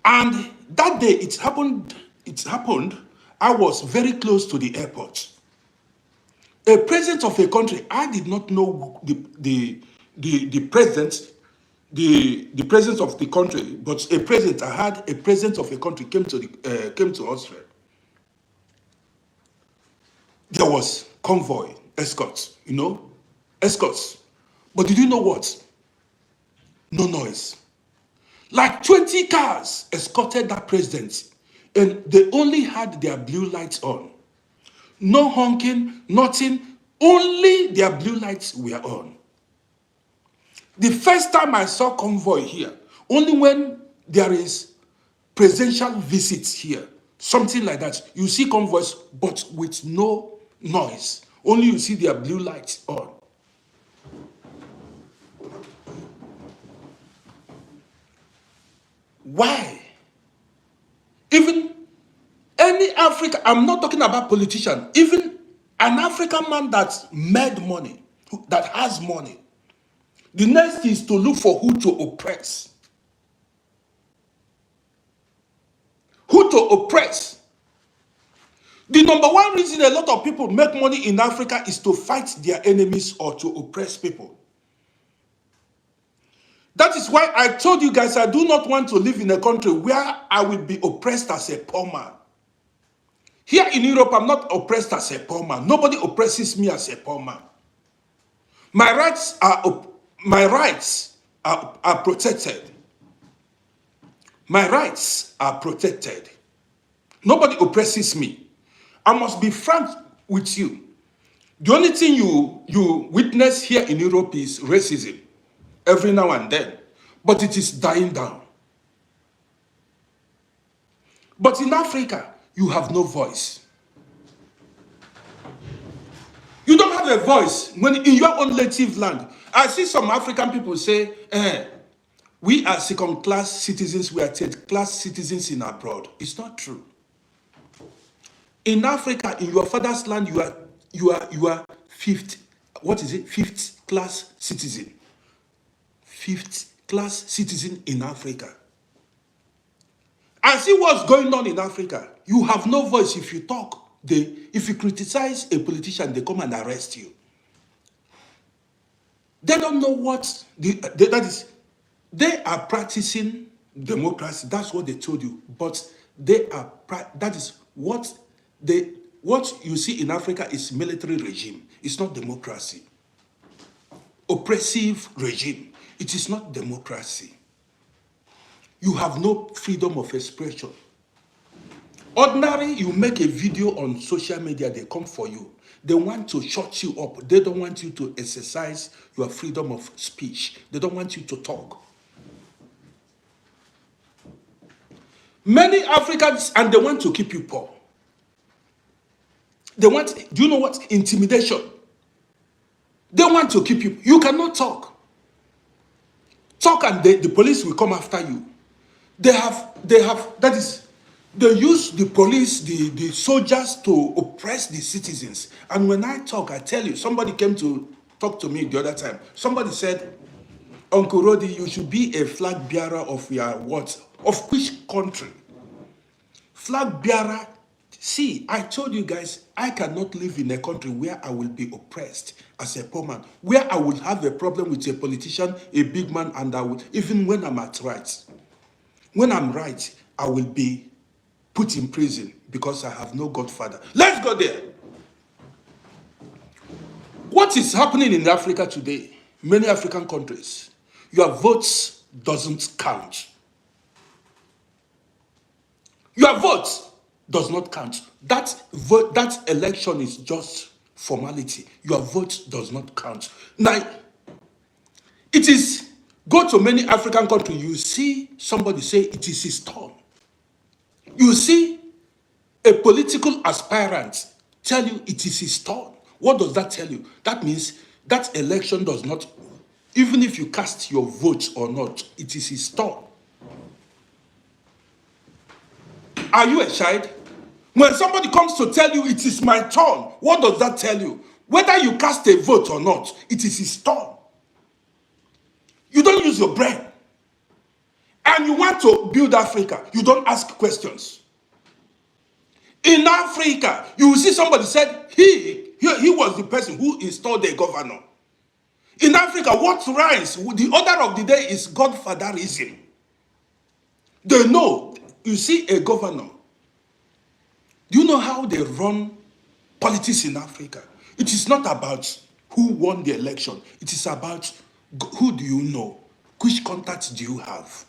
And that day it happened, I was very close to the airport. A president of a country, I did not know the president, the president of the country, but a president, I had a president of a country came to Austria. There was convoy, escorts, escorts. But did you know what? No noise. Like 20 cars escorted that president, and they only had their blue lights on. No honking, nothing, only their blue lights were on. The first time I saw convoy here, only when there is presidential visits here, something like that, you see convoys, but with no noise. Only you see their blue lights on. Why? Even any African, I'm not talking about politician, even an African man that made money, that has money, the next is to look for who to oppress. Who to oppress. The number one reason a lot of people make money in Africa is to fight their enemies or to oppress people. That is why I told you guys I do not want to live in a country where I will be oppressed as a poor man. Here in Europe, I'm not oppressed as a poor man. Nobody oppresses me as a poor man. My rights are protected. My rights are protected. Nobody oppresses me. I must be frank with you. The only thing you witness here in Europe is racism. Every now and then, but it is dying down. But in Africa, you have no voice. You don't have a voice when in your own native land. I see some African people say, we are second-class citizens, we are third-class citizens in abroad. It's not true. In Africa, in your father's land, you are fifth class citizen. fifth-class citizen in Africa. And see what's going on in Africa. You have no voice if you talk. If you criticize a politician, they come and arrest you. They don't know what that is. They are practicing democracy. That's what they told you. But that is what you see in Africa is military regime. It's not democracy. Oppressive regime. It is not democracy. You have no freedom of expression. Ordinary, you make a video on social media, they come for you. They want to shut you up. They don't want you to exercise your freedom of speech. They don't want you to talk. Many Africans, and they want to keep you poor. They want, do you know what? Intimidation. They want to keep you. You cannot talk. Talk and the police will come after you. They use the police, the soldiers to oppress the citizens. And when I talk, I tell you, somebody came to talk to me the other time. Somebody said, Uncle Rodi, you should be a flag bearer of your what? Of which country? Flag bearer. See, I told you guys, I cannot live in a country where I will be oppressed as a poor man, where I will have a problem with a politician, a big man, and I will, even when I'm at right. When I'm right, I will be put in prison because I have no godfather. Let's go there. What is happening in Africa today? Many African countries, your votes doesn't count. Your vote does not count. That election is just formality. Your vote does not count. Now, it is, go to many African countries, you see somebody say it is his turn. You see a political aspirant tell you it is his turn. What does that tell you? That means that election does not, even if you cast your vote or not, it is his turn. Are you a child? When somebody comes to tell you it is my turn, what does that tell you? Whether you cast a vote or not, it is his turn. You don't use your brain. And you want to build Africa, you don't ask questions. In Africa, you will see somebody said he was the person who installed the governor. In Africa, what rise? The order of the day is Godfatherism. They know. You see a governor. Do you know how they run politics in Africa? It is not about who won the election. It is about who do you know? Which contacts do you have?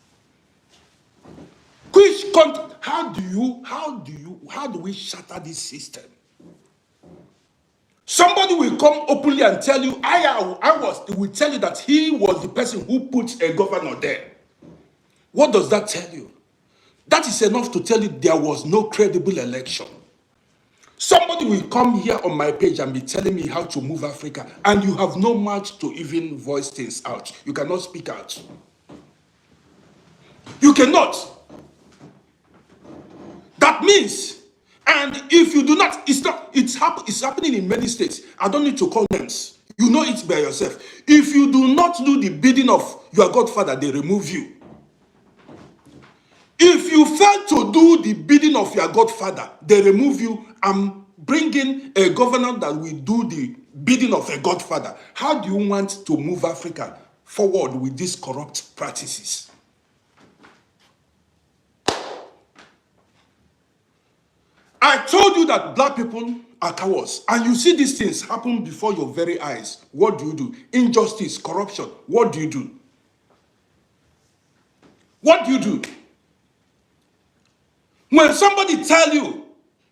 How do we shatter this system? Somebody will come openly and tell you, will tell you that he was the person who put a governor there. What does that tell you? That is enough to tell you there was no credible election. Somebody will come here on my page and be telling me how to move Africa, and you have no mouth to even voice things out. You cannot speak out. You cannot. That means, and if you do not, it's happening in many states. I don't need to call names. You know it by yourself. If you do not do the bidding of your godfather, they remove you. If you fail to do the bidding of your godfather, they remove you. I'm bringing a governor that will do the bidding of a godfather. How do you want to move Africa forward with these corrupt practices? I told you that black people are cowards, and you see these things happen before your very eyes. What do you do? Injustice, corruption. What do you do? What do you do? When somebody tell you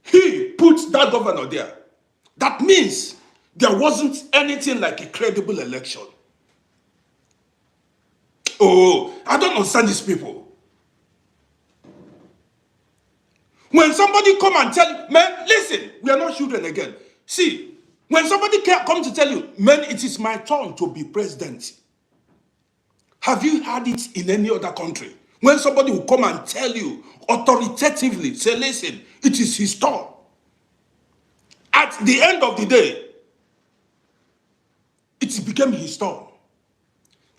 he put that governor there, that means there wasn't anything like a credible election. Oh, I don't understand these people. When somebody come and tell you, man, listen, we are not children again. See, when somebody comes to tell you, man, it is my turn to be president. Have you heard it in any other country? When somebody will come and tell you authoritatively, say, listen, it is his turn. At the end of the day, it became his turn.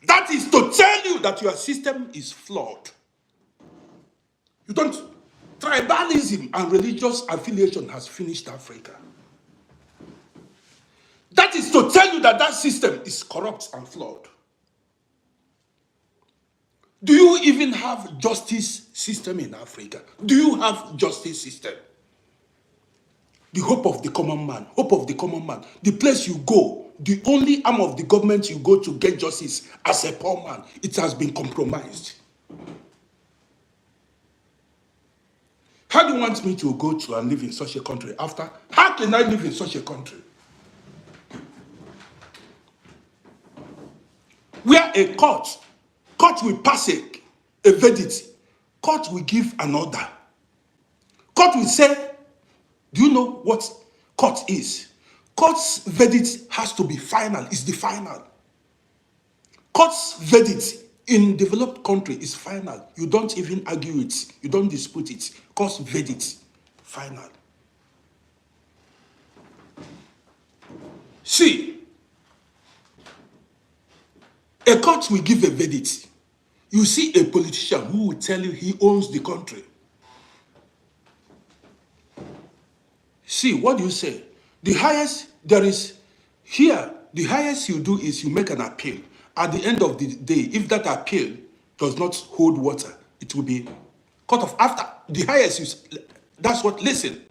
That is to tell you that your system is flawed. You don't. Tribalism and religious affiliation has finished Africa. That is to tell you that that system is corrupt and flawed. Do you even have justice system in Africa? Do you have justice system? The hope of the common man, hope of the common man. The place you go, the only arm of the government you go to get justice as a poor man, it has been compromised. How do you want me to go to and live in such a country after? How can I live in such a country? Where a court will pass a verdict, court will give an order. Court will say, do you know what court is? Court's verdict has to be final, it's the final. Court's verdict in developed country is final. You don't even argue it, you don't dispute it. Court's verdict, final. See, a court will give a verdict. You see a politician who will tell you he owns the country. See, what do you say? The highest there is here, the highest you do is you make an appeal. At the end of the day, if that appeal does not hold water, it will be cut off. After the highest you, that's what, listen,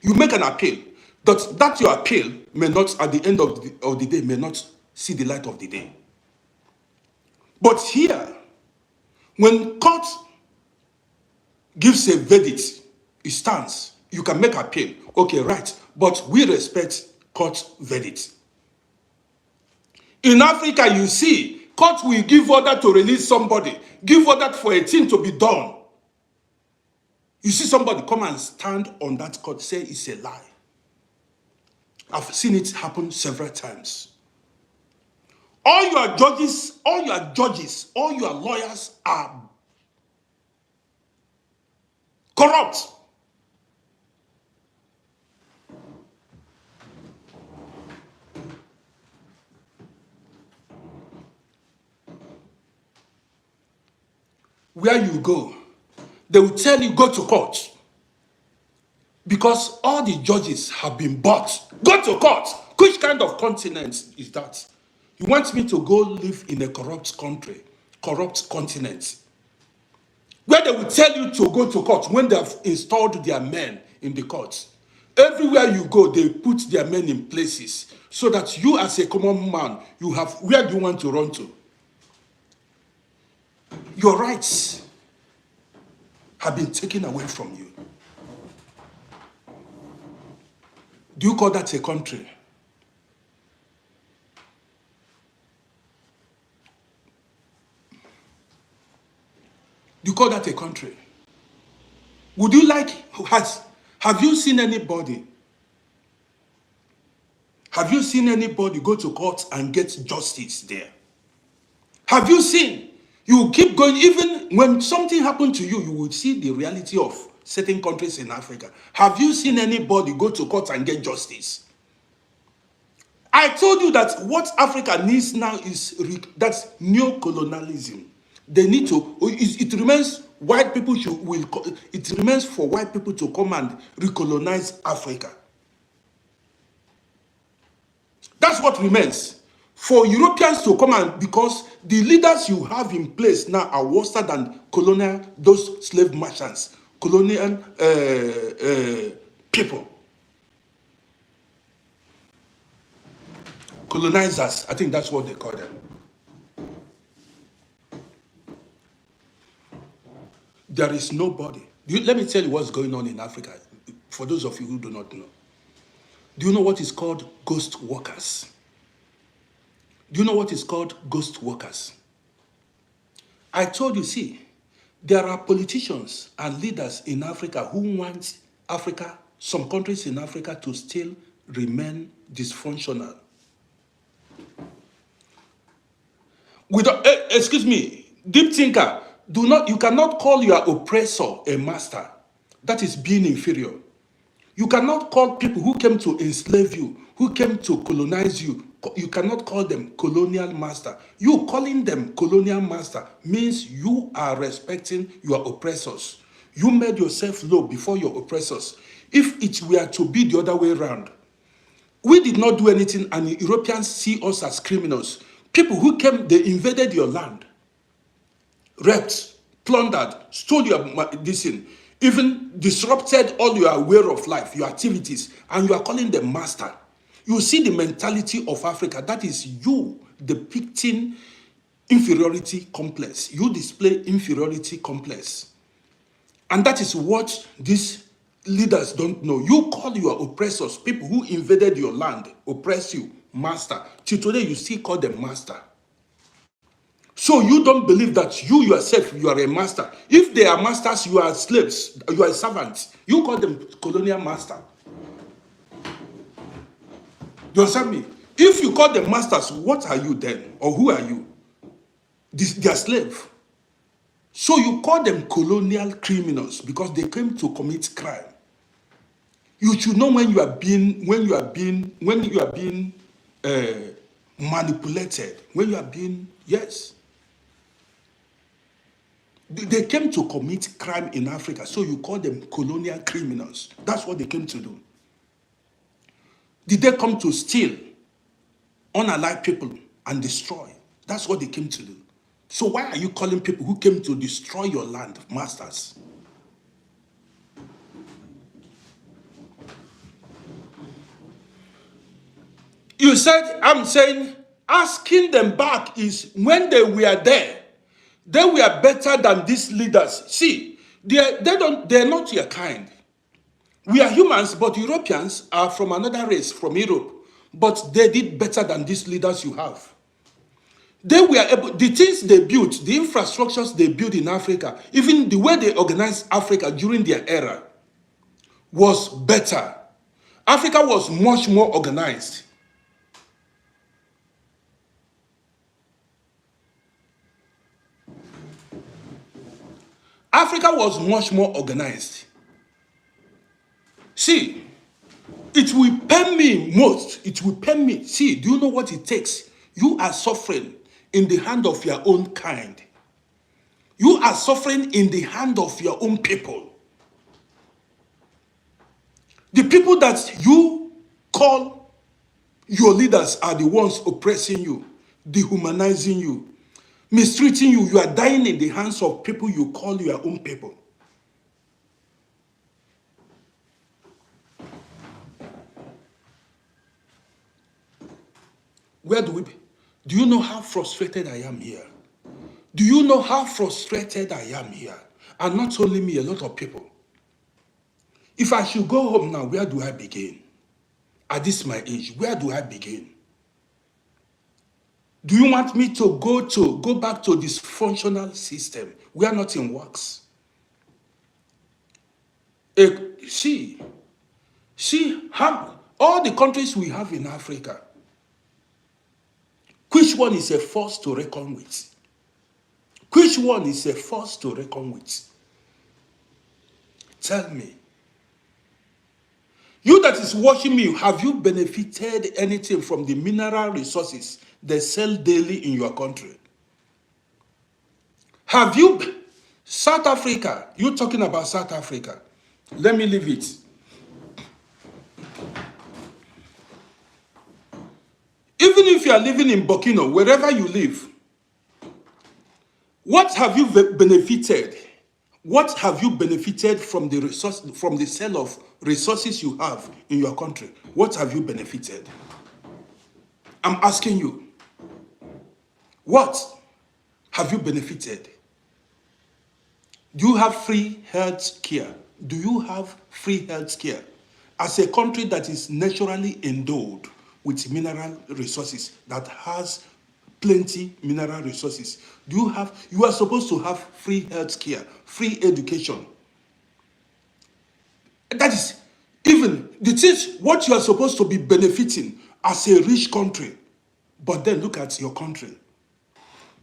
you make an appeal. That your appeal may not, at the end of the day, may not see the light of the day. But here, when court gives a verdict, it stands. You can make appeal. Okay, right. But we respect court verdict. In Africa, you see, court will give order to release somebody, give order for a thing to be done. You see somebody come and stand on that court, say it's a lie. I've seen it happen several times. All your judges, all your lawyers are corrupt. Where you go, they will tell you go to court. Because all the judges have been bought. Go to court. Which kind of continent is that? You want me to go live in a corrupt country, corrupt continent, where they will tell you to go to court when they have installed their men in the courts. Everywhere you go, they put their men in places so that you as a common man, you have, where do you want to run to? Your rights have been taken away from you. Do you call that a country? Do you call that a country? Would you like, have you seen anybody? Have you seen anybody go to court and get justice there? Have you seen? You keep going, even when something happened to you, you will see the reality of certain countries in Africa. Have you seen anybody go to court and get justice? I told you that what Africa needs now is that's neocolonialism. They need to. It remains white people it remains for white people to come and recolonize Africa. That's what remains. For Europeans to come and, because the leaders you have in place now are worse than colonial, those slave merchants, colonial people. Colonizers, I think that's what they call them. There is nobody. Let me tell you what's going on in Africa, for those of you who do not know. Do you know what is called ghost workers? Do you know what is called ghost workers? I told you, see, there are politicians and leaders in Africa who want Africa, some countries in Africa, to still remain dysfunctional. Excuse me, deep thinker, you cannot call your oppressor a master. That is being inferior. You cannot call people who came to enslave you, who came to colonize you, You cannot call them colonial master. You calling them colonial master means you are respecting your oppressors. You made yourself low before your oppressors. If it were to be the other way around, we did not do anything and the Europeans see us as criminals. People who came, they invaded your land, raped, plundered, stole your this thing, even disrupted all your way of life, your activities, and you are calling them master. You see the mentality of Africa. That is you depicting inferiority complex. You display inferiority complex. And that is what these leaders don't know. You call your oppressors, people who invaded your land, oppress you, master. Till today, you still call them master. So you don't believe that you yourself, you are a master. If they are masters, you are slaves, you are servants. You call them colonial master. You understand me? If you call them masters, what are you then? Or who are you? They are slave. So you call them colonial criminals because they came to commit crime. You should know when you are being manipulated, when you are being, yes. They came to commit crime in Africa, so you call them colonial criminals. That's what they came to do. Did they come to steal, unalive people and destroy? That's what they came to do. So why are you calling people who came to destroy your land masters? You said, I'm saying, asking them back is when they were there, they were better than these leaders. See, they're not your kind. We are humans, but Europeans are from another race, from Europe. But they did better than these leaders you have. They were able, the things they built, the infrastructures they built in Africa, even the way they organized Africa during their era was better. Africa was much more organized. Africa was much more organized. See, it will pain me most. It will pain me. See, do you know what it takes? You are suffering in the hand of your own kind. You are suffering in the hand of your own people. The people that you call your leaders are the ones oppressing you, dehumanizing you, mistreating you. You are dying in the hands of people you call your own people. Where do we be? Do you know how frustrated I am here? Do you know how frustrated I am here? And not only me, a lot of people. If I should go home now, where do I begin? At this my age, where do I begin? Do you want me to go back to this functional system? We are not in works. See how all the countries we have in Africa, which one is a force to reckon with? Which one is a force to reckon with? Tell me. You that is watching me, have you benefited anything from the mineral resources they sell daily in your country? Have you, South Africa, you talking about South Africa. Let me leave it. Even if you are living in Burkina, wherever you live, what have you benefited? What have you benefited from the resource, from the sale of resources you have in your country? What have you benefited? I'm asking you. What have you benefited? Do you have free health care? Do you have free health care? As a country that is naturally endowed with mineral resources, that has plenty mineral resources, you are supposed to have free health care, free education. That is even the things what you are supposed to be benefiting as a rich country. But then look at your country.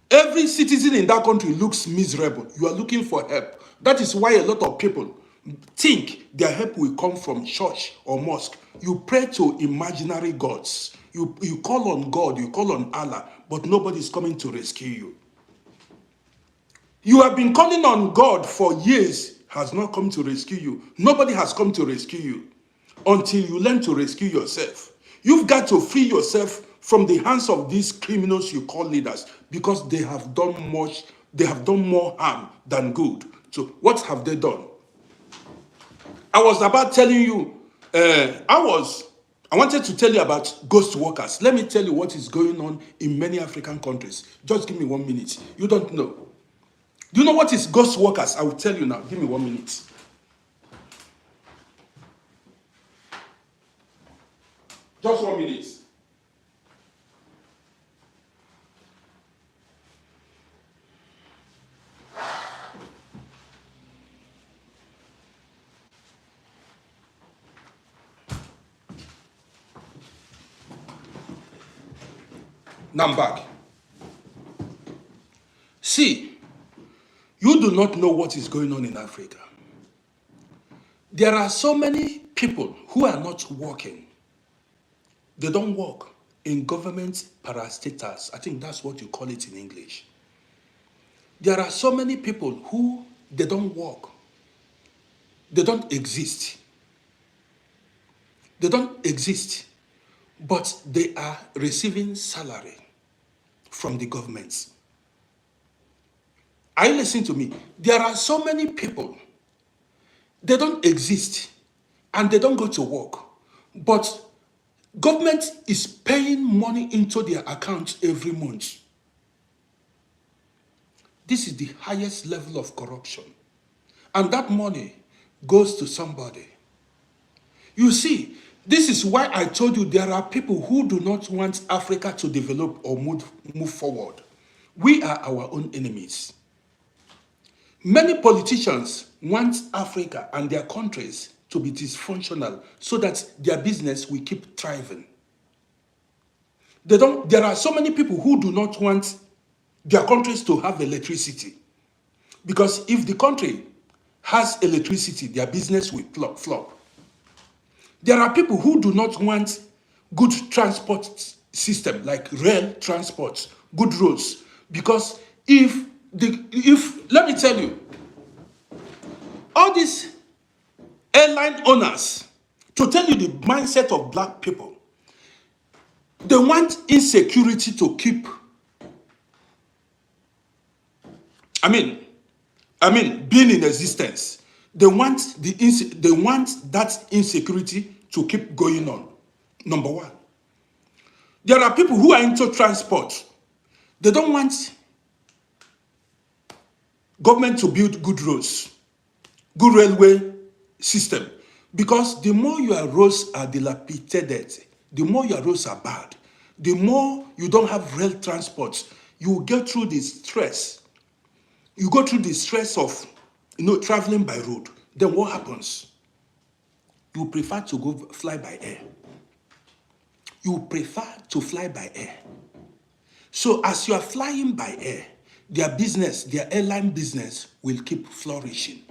Every citizen in that country looks miserable. You are looking for help. That is why a lot of people, think their help will come from church or mosque. You pray to imaginary gods. You call on God, you call on Allah, but nobody is coming to rescue you. You have been calling on God for years, has not come to rescue you. Nobody has come to rescue you until you learn to rescue yourself. You've got to free yourself from the hands of these criminals you call leaders, because they have done more harm than good. So what have they done? I was about telling you, I wanted to tell you about ghost workers. Let me tell you what is going on in many African countries. Just give me 1 minute. You don't know. Do you know what is ghost workers? I will tell you now. Give me 1 minute. Just 1 minute. Now I'm back. See, you do not know what is going on in Africa. There are so many people who are not working. They don't work in government parastatals. I think that's what you call it in English. There are so many people who they don't work. They don't exist. They don't exist, but they are receiving salary from the governments. Are you listening to me? There are so many people, they don't exist and they don't go to work, but government is paying money into their accounts every month. This is the highest level of corruption. And that money goes to somebody. You see, this is why I told you there are people who do not want Africa to develop or move forward. We are our own enemies. Many politicians want Africa and their countries to be dysfunctional so that their business will keep thriving. There are so many people who do not want their countries to have electricity. Because if the country has electricity, their business will flop. There are people who do not want good transport system, like rail transport, good roads. Because let me tell you, all these airline owners, to tell you the mindset of black people, they want insecurity to keep, being in existence. They want that insecurity to keep going on. Number one. There are people who are into transport. They don't want government to build good roads, good railway system. Because the more your roads are dilapidated, the more your roads are bad, the more you don't have rail transport, you get through the stress. You go through the stress of traveling by road. Then what happens? You prefer to fly by air. You prefer to fly by air. So as you are flying by air, their airline business will keep flourishing.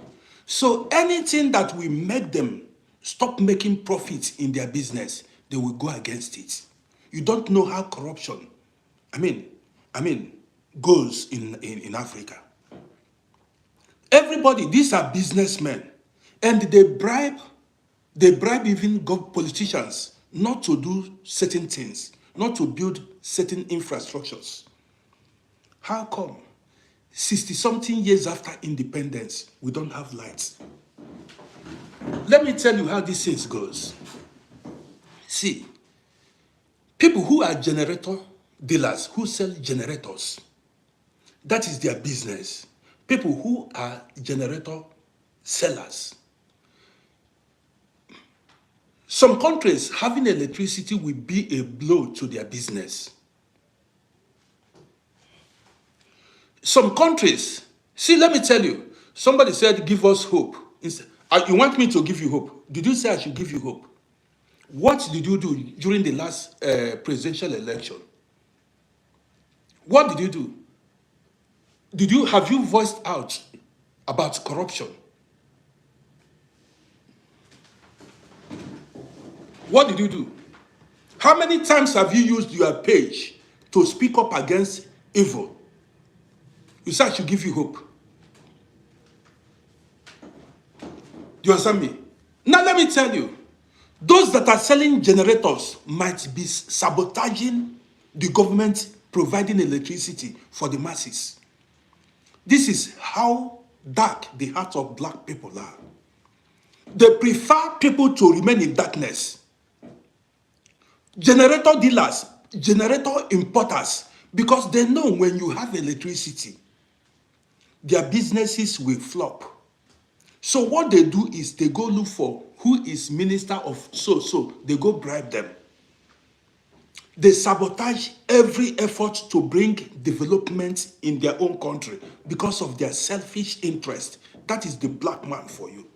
So anything that will make them stop making profits in their business, they will go against it. You don't know how corruption, goes in Africa. Everybody, these are businessmen, and they bribe even politicians not to do certain things, not to build certain infrastructures. How come 60-something years after independence, we don't have lights? Let me tell you how this thing goes. See, people who are generator dealers, who sell generators, that is their business. People who are generator sellers. Some countries, having electricity will be a blow to their business. Some countries, see, let me tell you, somebody said, give us hope. You want me to give you hope? Did you say I should give you hope? What did you do during the last presidential election? What did you do? Have you voiced out about corruption? What did you do? How many times have you used your page to speak up against evil? You said I should give you hope. Do you understand me? Now let me tell you, those that are selling generators might be sabotaging the government providing electricity for the masses. This is how dark the hearts of black people are. They prefer people to remain in darkness. Generator dealers, generator importers, because they know when you have electricity, their businesses will flop. So what they do is they go look for who is minister of so. They go bribe them. They sabotage every effort to bring development in their own country because of their selfish interest. That is the black man for you.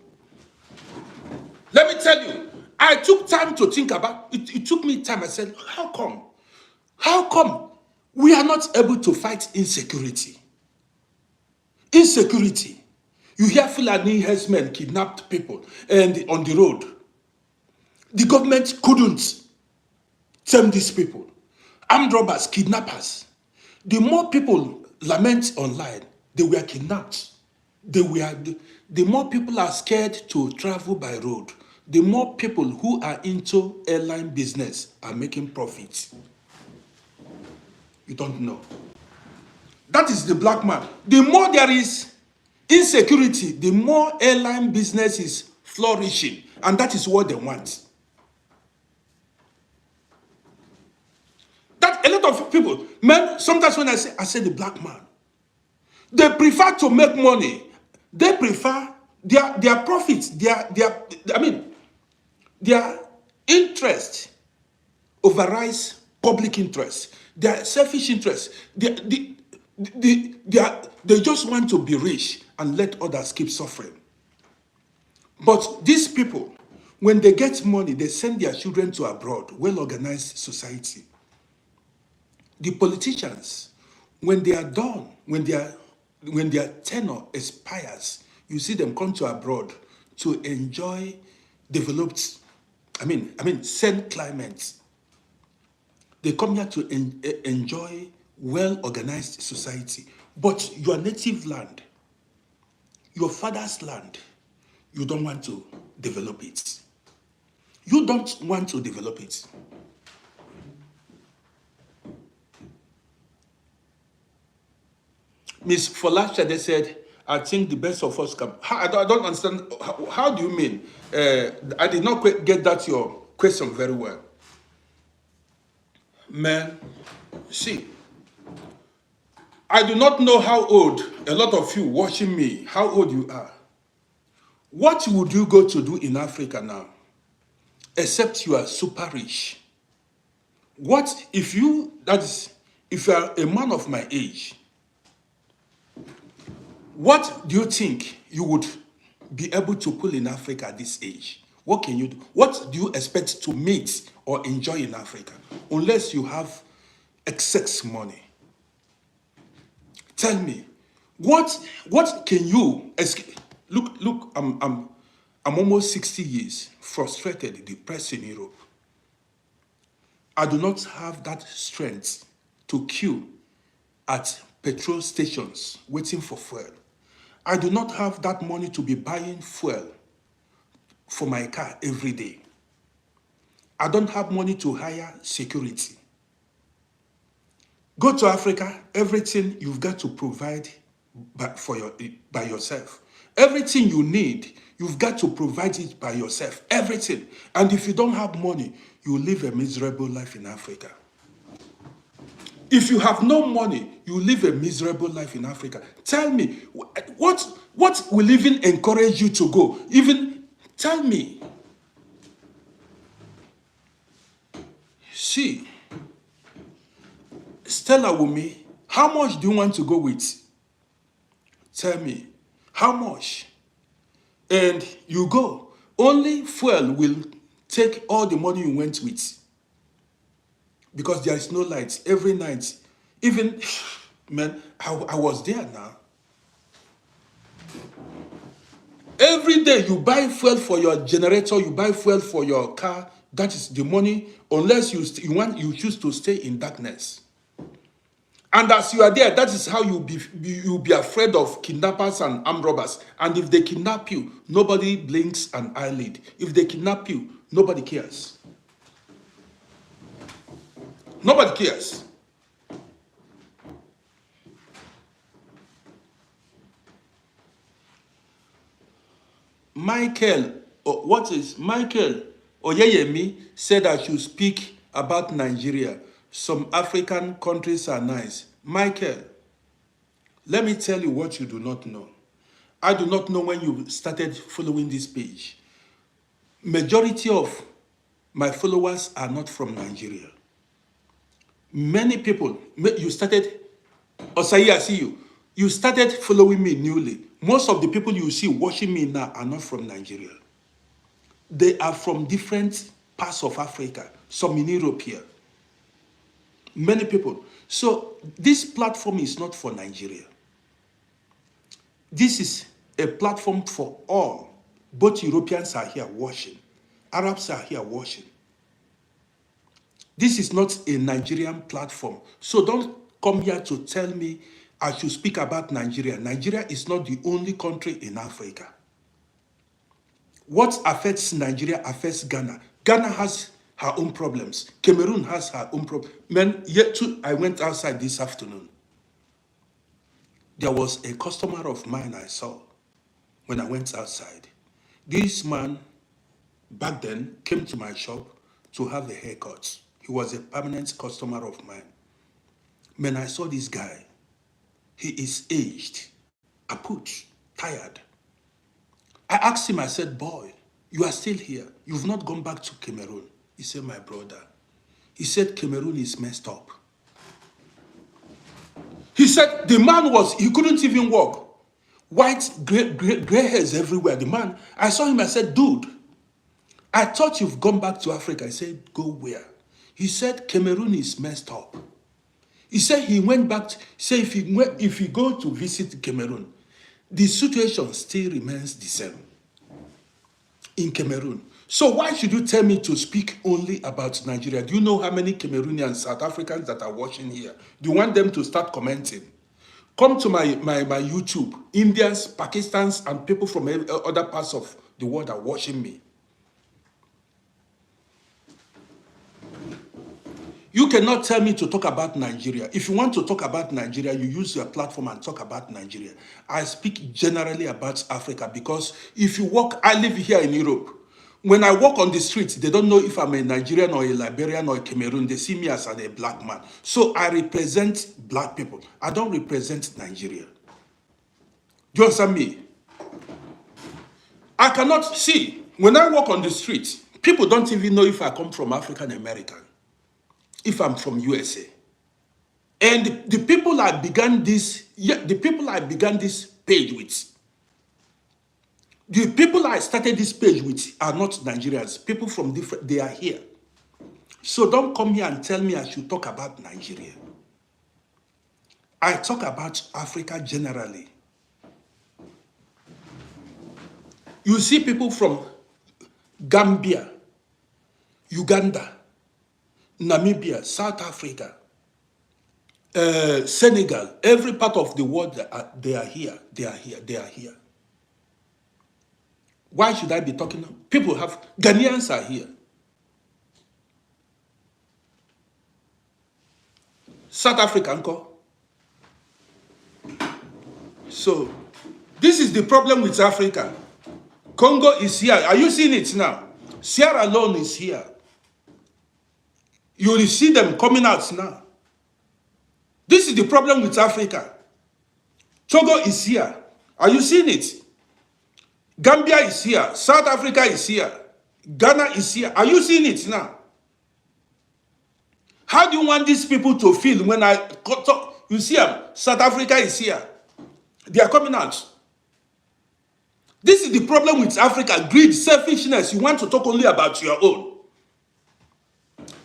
Let me tell you, I took time to think about it. It took me time. I said, how come? How come we are not able to fight insecurity? Insecurity. You hear Fulani herdsmen kidnapped people and on the road. The government couldn't tame these people. Armed robbers, kidnappers. The more people lament online, they were kidnapped. The more people are scared to travel by road. The more people who are into airline business are making profits. You don't know. That is the black man. The more there is insecurity, the more airline business is flourishing. And that is what they want. That a lot of people, men, sometimes when I say the black man, they prefer to make money. They prefer their profits, their interest overrides public interest. Their selfish interest. They just want to be rich and let others keep suffering. But these people, when they get money, they send their children to abroad, well-organized society. The politicians, when they are done, when their tenure expires, you see them come to abroad to enjoy developed, same climates. They come here to enjoy well-organized society. But your native land, your father's land, you don't want to develop it. You don't want to develop it. Miss Folasha, they said, I think the best of us come. I don't understand. How do you mean? I did not get that your question very well. Man, see, I do not know how old, a lot of you watching me, how old you are. What would you go to do in Africa now? Except you are super rich. What if you are a man of my age, what do you think you would be able to pull in Africa at this age? What can you do? What do you expect to meet or enjoy in Africa? Unless you have excess money. Tell me, what can you look, I'm almost 60 years, frustrated, depressed in Europe. I do not have that strength to queue at petrol stations waiting for fuel. I do not have that money to be buying fuel for my car every day. I don't have money to hire security. Go to Africa, everything you've got to provide by yourself. Everything you need, you've got to provide it by yourself. Everything. And if you don't have money, you live a miserable life in Africa. If you have no money, you live a miserable life in Africa. Tell me, what will even encourage you to go? Even tell me. See, Stella Wumi, how much do you want to go with? Tell me, how much? And you go. Only fuel will take all the money you went with. Because there is no light every night. Even, man, I was there now. Every day you buy fuel for your generator, you buy fuel for your car. That is the money, unless you choose to stay in darkness. And as you are there, that is how you'll be afraid of kidnappers and armed robbers. And if they kidnap you, nobody blinks an eyelid. If they kidnap you, nobody cares. Nobody cares. Michael Oyeyemi said I should speak about Nigeria. Some African countries are nice. Michael, let me tell you what you do not know. I do not know when you started following this page. Majority of my followers are not from Nigeria. Many people, you started, Osayi, I see you. You started following me newly. Most of the people you see watching me now are not from Nigeria. They are from different parts of Africa, some in Europe here. Many people. So this platform is not for Nigeria. This is a platform for all. Both Europeans are here watching. Arabs are here watching. This is not a Nigerian platform. So don't come here to tell me I should speak about Nigeria. Nigeria is not the only country in Africa. What affects Nigeria affects Ghana. Ghana has her own problems. Cameroon has her own problems. Man, yet too, I went outside this afternoon. There was a customer of mine I saw when I went outside. This man, back then, came to my shop to have a haircut. He was a permanent customer of mine. When I saw this guy, he is aged, kaput, tired. I asked him, I said, boy, you are still here. You've not gone back to Cameroon. He said, my brother. He said, Cameroon is messed up. He said, the man he couldn't even walk. White, gray hairs everywhere. The man, I saw him, I said, dude, I thought you've gone back to Africa. I said, go where? He said, Cameroon is messed up. He said he went back, if he go to visit Cameroon, the situation still remains the same in Cameroon. So why should you tell me to speak only about Nigeria? Do you know how many Cameroonians, South Africans that are watching here? Do you want them to start commenting? Come to my YouTube. Indians, Pakistans, and people from other parts of the world are watching me. You cannot tell me to talk about Nigeria. If you want to talk about Nigeria, you use your platform and talk about Nigeria. I speak generally about Africa because if you walk, I live here in Europe. When I walk on the streets, they don't know if I'm a Nigerian or a Liberian or a Cameroon. They see me as a black man. So I represent black people. I don't represent Nigeria. Do you understand me? I cannot see. When I walk on the street, people don't even know if I come from African American. If I'm from USA. And the people I began this, page with, the people I started this page with are not Nigerians. People from different, they are here. So don't come here and tell me I should talk about Nigeria. I talk about Africa generally. You see people from Gambia, Uganda, Namibia, South Africa, Senegal, every part of the world, they are here. They are here. They are here. Why should I be talking? People have, Ghanaians are here. South Africa, uncle. So, this is the problem with Africa. Congo is here. Are you seeing it now? Sierra Leone is here. You will see them coming out now. This is the problem with Africa. Togo is here. Are you seeing it? Gambia is here. South Africa is here. Ghana is here. Are you seeing it now? How do you want these people to feel when I talk? You see them. South Africa is here. They are coming out. This is the problem with Africa. Greed, selfishness. You want to talk only about your own.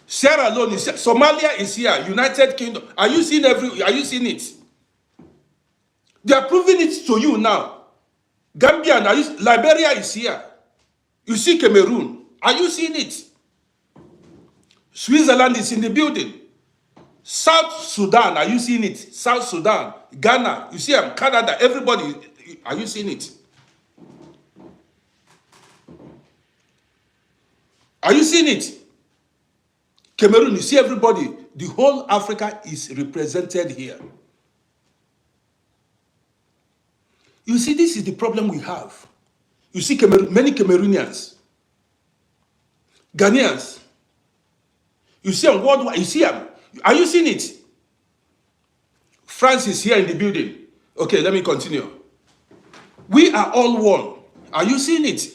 Sierra Leone is here. Somalia is here. United Kingdom. Are you seeing it? They are proving it to you now. Gambia, Liberia is here. You see Cameroon. Are you seeing it? Switzerland is in the building. South Sudan, are you seeing it? South Sudan, Ghana, you see Canada, everybody, are you seeing it? Are you seeing it? Cameroon, you see everybody. The whole Africa is represented here. You see, this is the problem we have. You see many Cameroonians, Ghanaians, you see them worldwide, you see them. Are you seeing it? France is here in the building. Okay, let me continue. We are all one. Are you seeing it?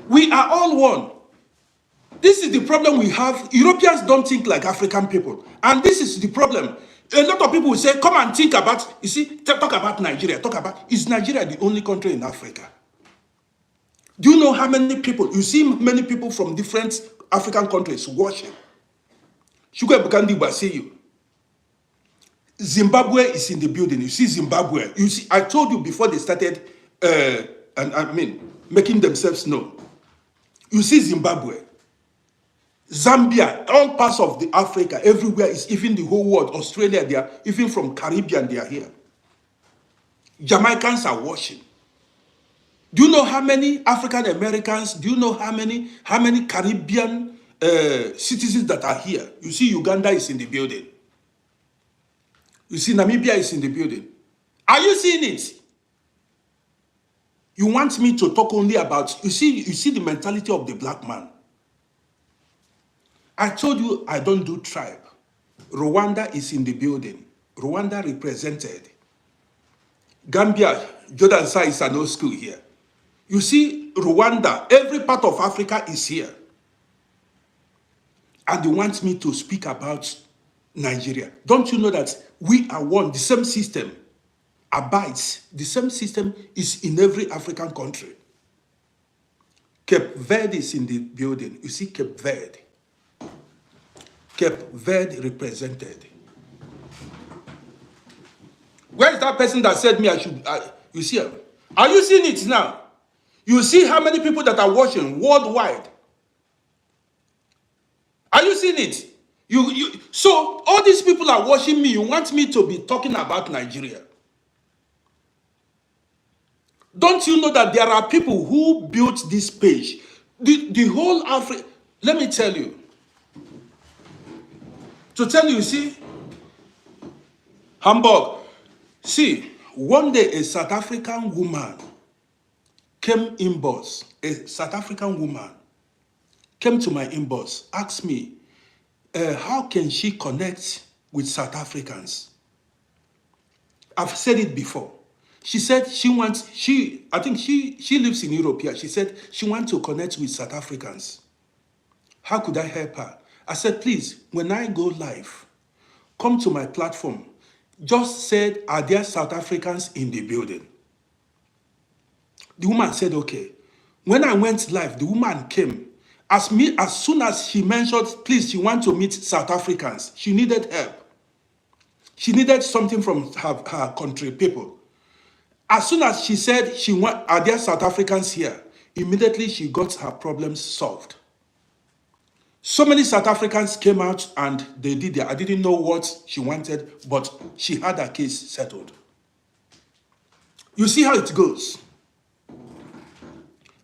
We are all one. This is the problem we have. Europeans don't think like African people. And this is the problem. A lot of people will say, come and think about, you see, talk about Nigeria. Is Nigeria the only country in Africa? Do you know how many people, you see many people from different African countries worship. Sugar Bukandi will see you. Zimbabwe is in the building. You see Zimbabwe. You see, I told you before they started, making themselves known. You see Zimbabwe. Zambia, all parts of the Africa, everywhere is even the whole world. Australia, they are even from Caribbean, they are here. Jamaicans are watching. Do you know how many African Americans? Do you know how many Caribbean citizens that are here? You see, Uganda is in the building. You see, Namibia is in the building. Are you seeing it? You want me to talk only about? You see the mentality of the black man. I told you I don't do tribe. Rwanda is in the building. Rwanda represented. Gambia, Jordan Sa is an old school here. You see, Rwanda, every part of Africa is here. And they want me to speak about Nigeria. Don't you know that we are one? The same system abides. The same system is in every African country. Cape Verde is in the building. You see Cape Verde. Cape Verde represented. Where is that person that said me I should? You see, are you seeing it now? You see how many people that are watching worldwide. Are you seeing it? So all these people are watching me. You want me to be talking about Nigeria? Don't you know that there are people who built this page? The whole Africa. Let me tell you. To tell you, see, Hamburg. See, one day a South African woman came inbox. A South African woman came to my inbox, asked me, how can she connect with South Africans? I've said it before. She said I think she lives in Europe here. She said she wants to connect with South Africans. How could I help her? I said, please, when I go live, come to my platform. Just said, are there South Africans in the building? The woman said, okay. When I went live, the woman came. As soon as she mentioned, please, she wants to meet South Africans. She needed help. She needed something from her country people. As soon as she said, are there South Africans here? Immediately she got her problems solved. So many South Africans came out and they did it. I didn't know what she wanted, but she had her case settled. You see how it goes.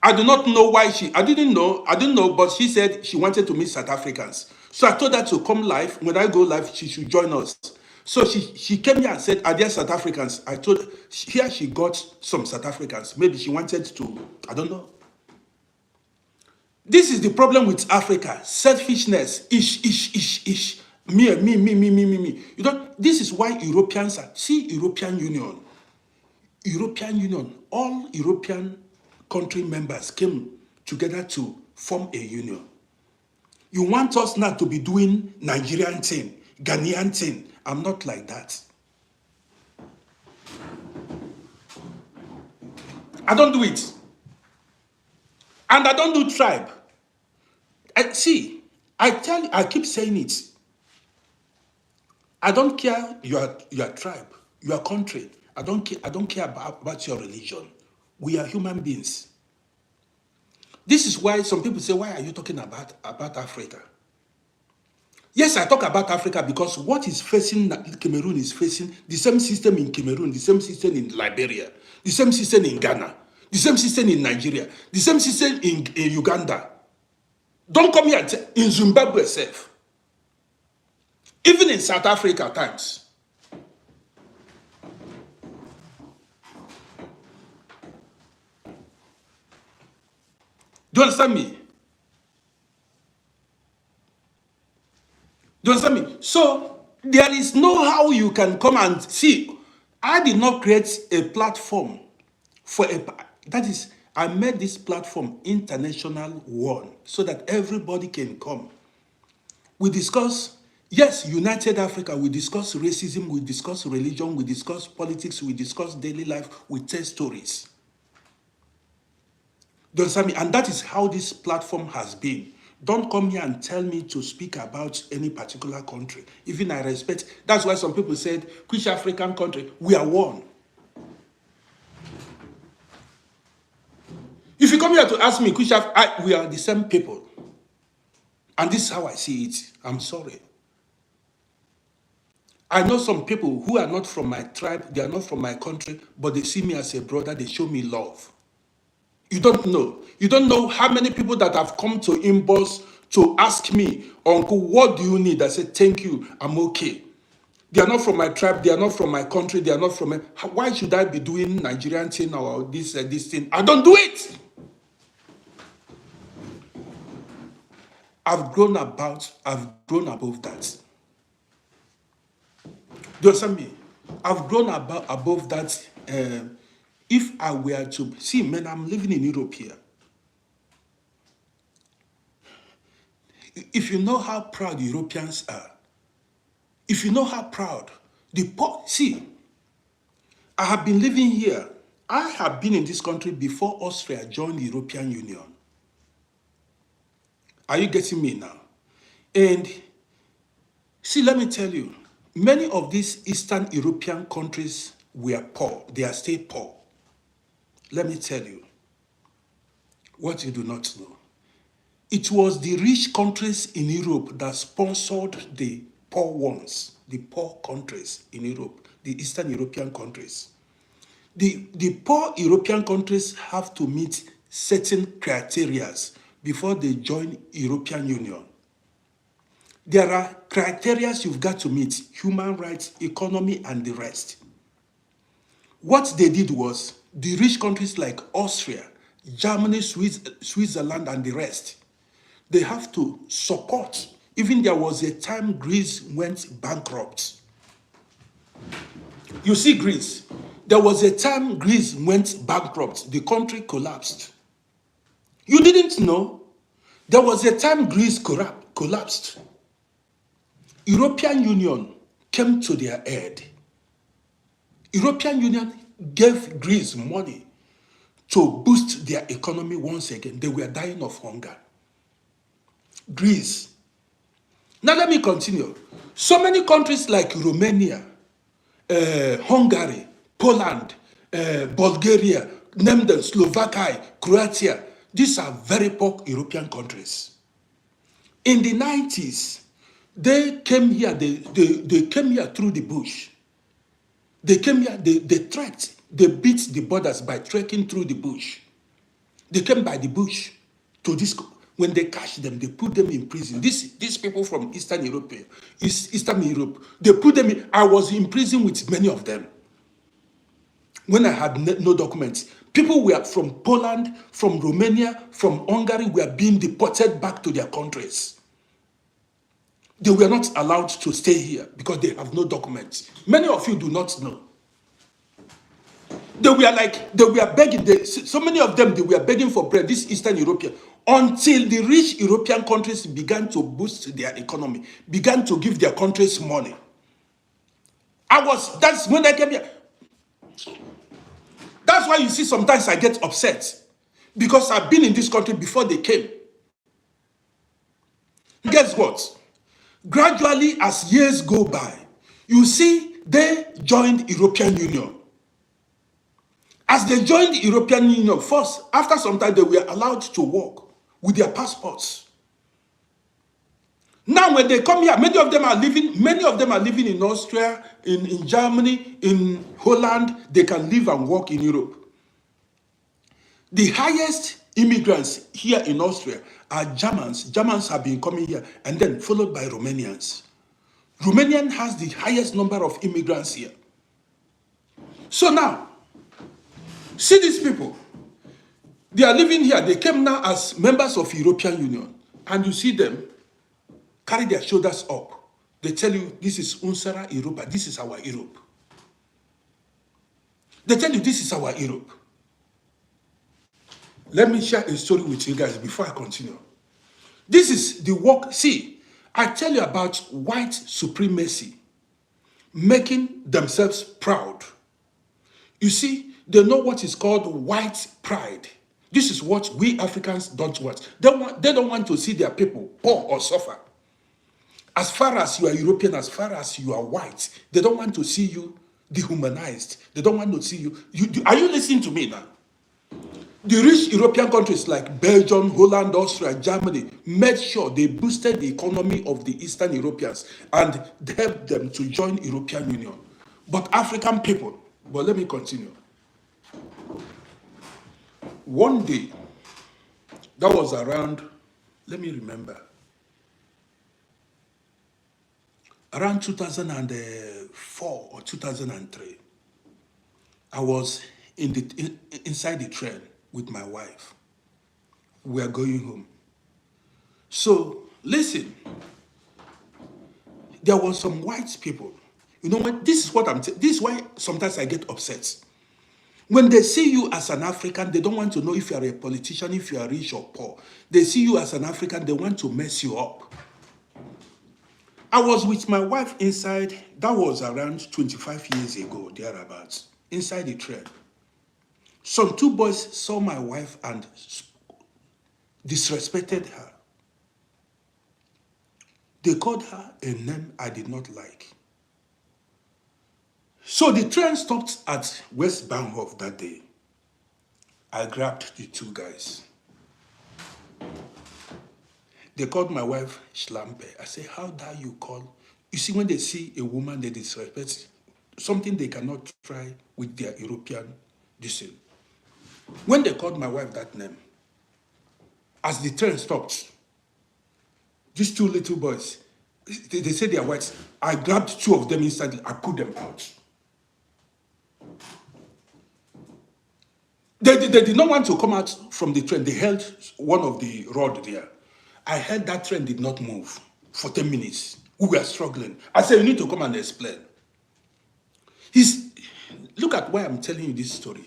I do not know why I didn't know, but she said she wanted to meet South Africans. So I told her to come live. When I go live, she should join us. So she came here and said, are there South Africans? I told her, here she got some South Africans. Maybe she wanted to, I don't know. This is the problem with Africa. Selfishness. Ish. Me. You know, this is why Europeans are, see European Union. All European country members came together to form a union. You want us now to be doing Nigerian thing, Ghanaian thing. I'm not like that. I don't do it. And I don't do tribe. I keep saying it. I don't care your tribe, your country. I don't care about your religion. We are human beings. This is why some people say, why are you talking about Africa? Yes, I talk about Africa because what is facing Cameroon is facing the same system in Cameroon, the same system in Liberia, the same system in Ghana, the same system in Nigeria, the same system in Uganda. Don't come here in Zimbabwe itself. Even in South Africa at times. Do you understand me? Do you understand me? So there is no how you can come and see. I did not create a platform for that is, I made this platform international one so that everybody can come. We discuss, yes, United Africa, we discuss racism, we discuss religion, we discuss politics, we discuss daily life, we tell stories. Do you understand me? And that is how this platform has been. Don't come here and tell me to speak about any particular country. Even I respect, that's why some people said, which African country? We are one. If you come here to ask me, which we are the same people. And this is how I see it. I'm sorry. I know some people who are not from my tribe, they are not from my country, but they see me as a brother, they show me love. You don't know. You don't know how many people that have come to inbox to ask me, Uncle, what do you need? I said, thank you, I'm okay. They are not from my tribe, they are not from my country, they are not from why should I be doing Nigerian thing or this thing? I don't do it. I've grown above that. Do you understand me? I've grown above that. If I were to see, man, I'm living in Europe here. If you know how proud Europeans are, if you know how proud see, I have been living here. I have been in this country before Austria joined the European Union. Are you getting me now? And see, let me tell you, many of these Eastern European countries were poor. They are still poor. Let me tell you what you do not know. It was the rich countries in Europe that sponsored the poor ones, the poor countries in Europe, the Eastern European countries. The poor European countries have to meet certain criteria before they join European Union. There are criteria you've got to meet: human rights, economy, and the rest. What they did was, the rich countries like Austria, Germany, Switzerland, and the rest, they have to support. Even there was a time Greece went bankrupt. You see, Greece, there was a time Greece went bankrupt. The country collapsed. You didn't know? There was a time Greece collapsed. European Union came to their aid. European Union gave Greece money to boost their economy once again. They were dying of hunger. Greece. Now let me continue. So many countries like Romania, Hungary, Poland, Bulgaria, name them, Slovakia, Croatia. These are very poor European countries. In the 90s, they came here, they came here through the bush. They came here, they trekked, they beat the borders by trekking through the bush. They came by the bush to this. When they catch them, they put them in prison. These people from Eastern Europe, they put them in. I was in prison with many of them when I had no documents. People were from Poland, from Romania, from Hungary, were being deported back to their countries. They were not allowed to stay here because they have no documents. Many of you do not know. They were begging. So many of them, they were begging for bread, this Eastern European, until the rich European countries began to boost their economy, began to give their countries money. That's when I came here. That's why you see sometimes I get upset, because I've been in this country before they came. Guess what? Gradually, as years go by, you see they joined European Union. As they joined the European Union, first, after some time, they were allowed to walk with their passports. Now, when they come here, many of them are living in Austria, in Germany, in Holland. They can live and work in Europe. The highest immigrants here in Austria are Germans. Germans have been coming here, and then followed by Romanians. Romanian has the highest number of immigrants here. So now, see these people. They are living here. They came now as members of European Union. And you see them carry their shoulders up. They tell you, this is Unsara Europa. This is our Europe. They tell you, this is our Europe. Let me share a story with you guys before I continue. This is the work. See, I tell you about white supremacy, making themselves proud. You see, they know what is called white pride. This is what we Africans don't want. They don't want to see their people poor or suffer. As far as you are European, as far as you are white, they don't want to see you dehumanized. They don't want to see you. Are you listening to me now? The rich European countries like Belgium, Holland, Austria, Germany made sure they boosted the economy of the Eastern Europeans and helped them to join European Union. But African people, but let me continue. One day, that was around, let me remember, around 2004 or 2003, I was inside the train with my wife. We are going home. So, listen, there was some white people. You know what? This is why sometimes I get upset. When they see you as an African, they don't want to know if you are a politician, if you are rich or poor. They see you as an African, they want to mess you up. I was with my wife inside, that was around 25 years ago, thereabouts, inside the train. Some two boys saw my wife and disrespected her. They called her a name I did not like. So the train stopped at West Bahnhof that day. I grabbed the two guys. They called my wife Schlampe. I said, how dare you call? You see, when they see a woman, they disrespect something they cannot try with their European discipline. When they called my wife that name, as the train stopped, these two little boys, they said they are whites. I grabbed two of them instantly. I put them out. They did not want to come out from the train. They held one of the rod there. I heard that train did not move for 10 minutes. We were struggling. I said, you need to come and explain. Look at why I'm telling you this story.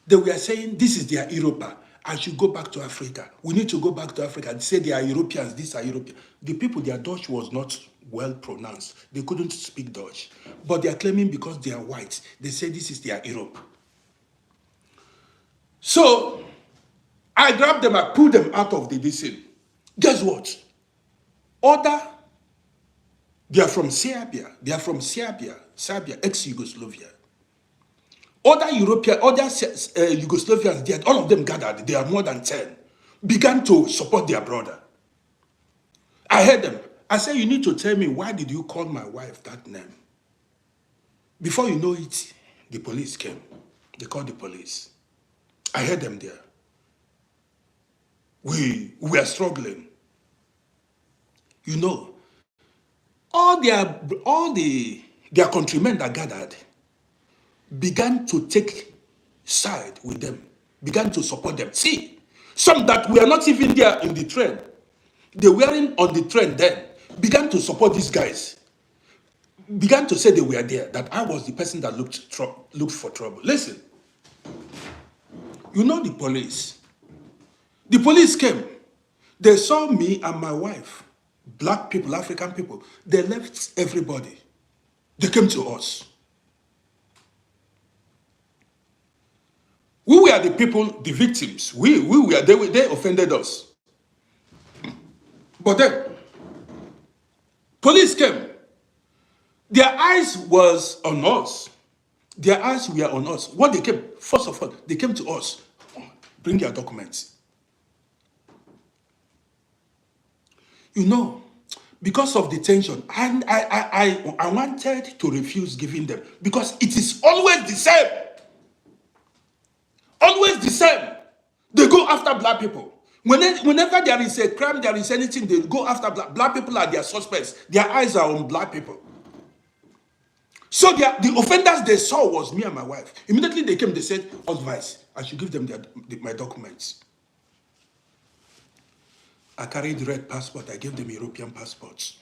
They were saying, this is their Europa. I should go back to Africa. We need to go back to Africa. They say they are Europeans, these are Europeans. The people, their Dutch was not well pronounced. They couldn't speak Dutch. But they are claiming because they are white. They say this is their Europe. So, I grabbed them, I pulled them out of the DC. Guess what? They are from Serbia. They are from Serbia, ex-Yugoslavia. Other Yugoslavians, all of them gathered, they are more than 10, began to support their brother. I heard them. I said, you need to tell me, why did you call my wife that name? Before you know it, the police came. They called the police. I heard them there. We are struggling. You know, all their countrymen that gathered began to take side with them, began to support them. See, some that were not even there in the train, they weren't on the train then, began to support these guys, began to say they were there, that I was the person that looked for trouble. Listen, you know the police. The police came. They saw me and my wife, black people, African people. They left everybody. They came to us. We were the people, the victims. They offended us. But then, police came. Their eyes was on us. Their eyes were on us. What they came, first of all, they came to us. Bring your documents. You know, because of the tension, and I wanted to refuse giving them because it is always the same. Always the same. They go after black people. Whenever there is a crime, there is anything, they go after black people are their suspects. Their eyes are on black people. So the offenders they saw was me and my wife. Immediately they came, they said, advice, I should give them my documents. I carried red passport. I gave them European passports.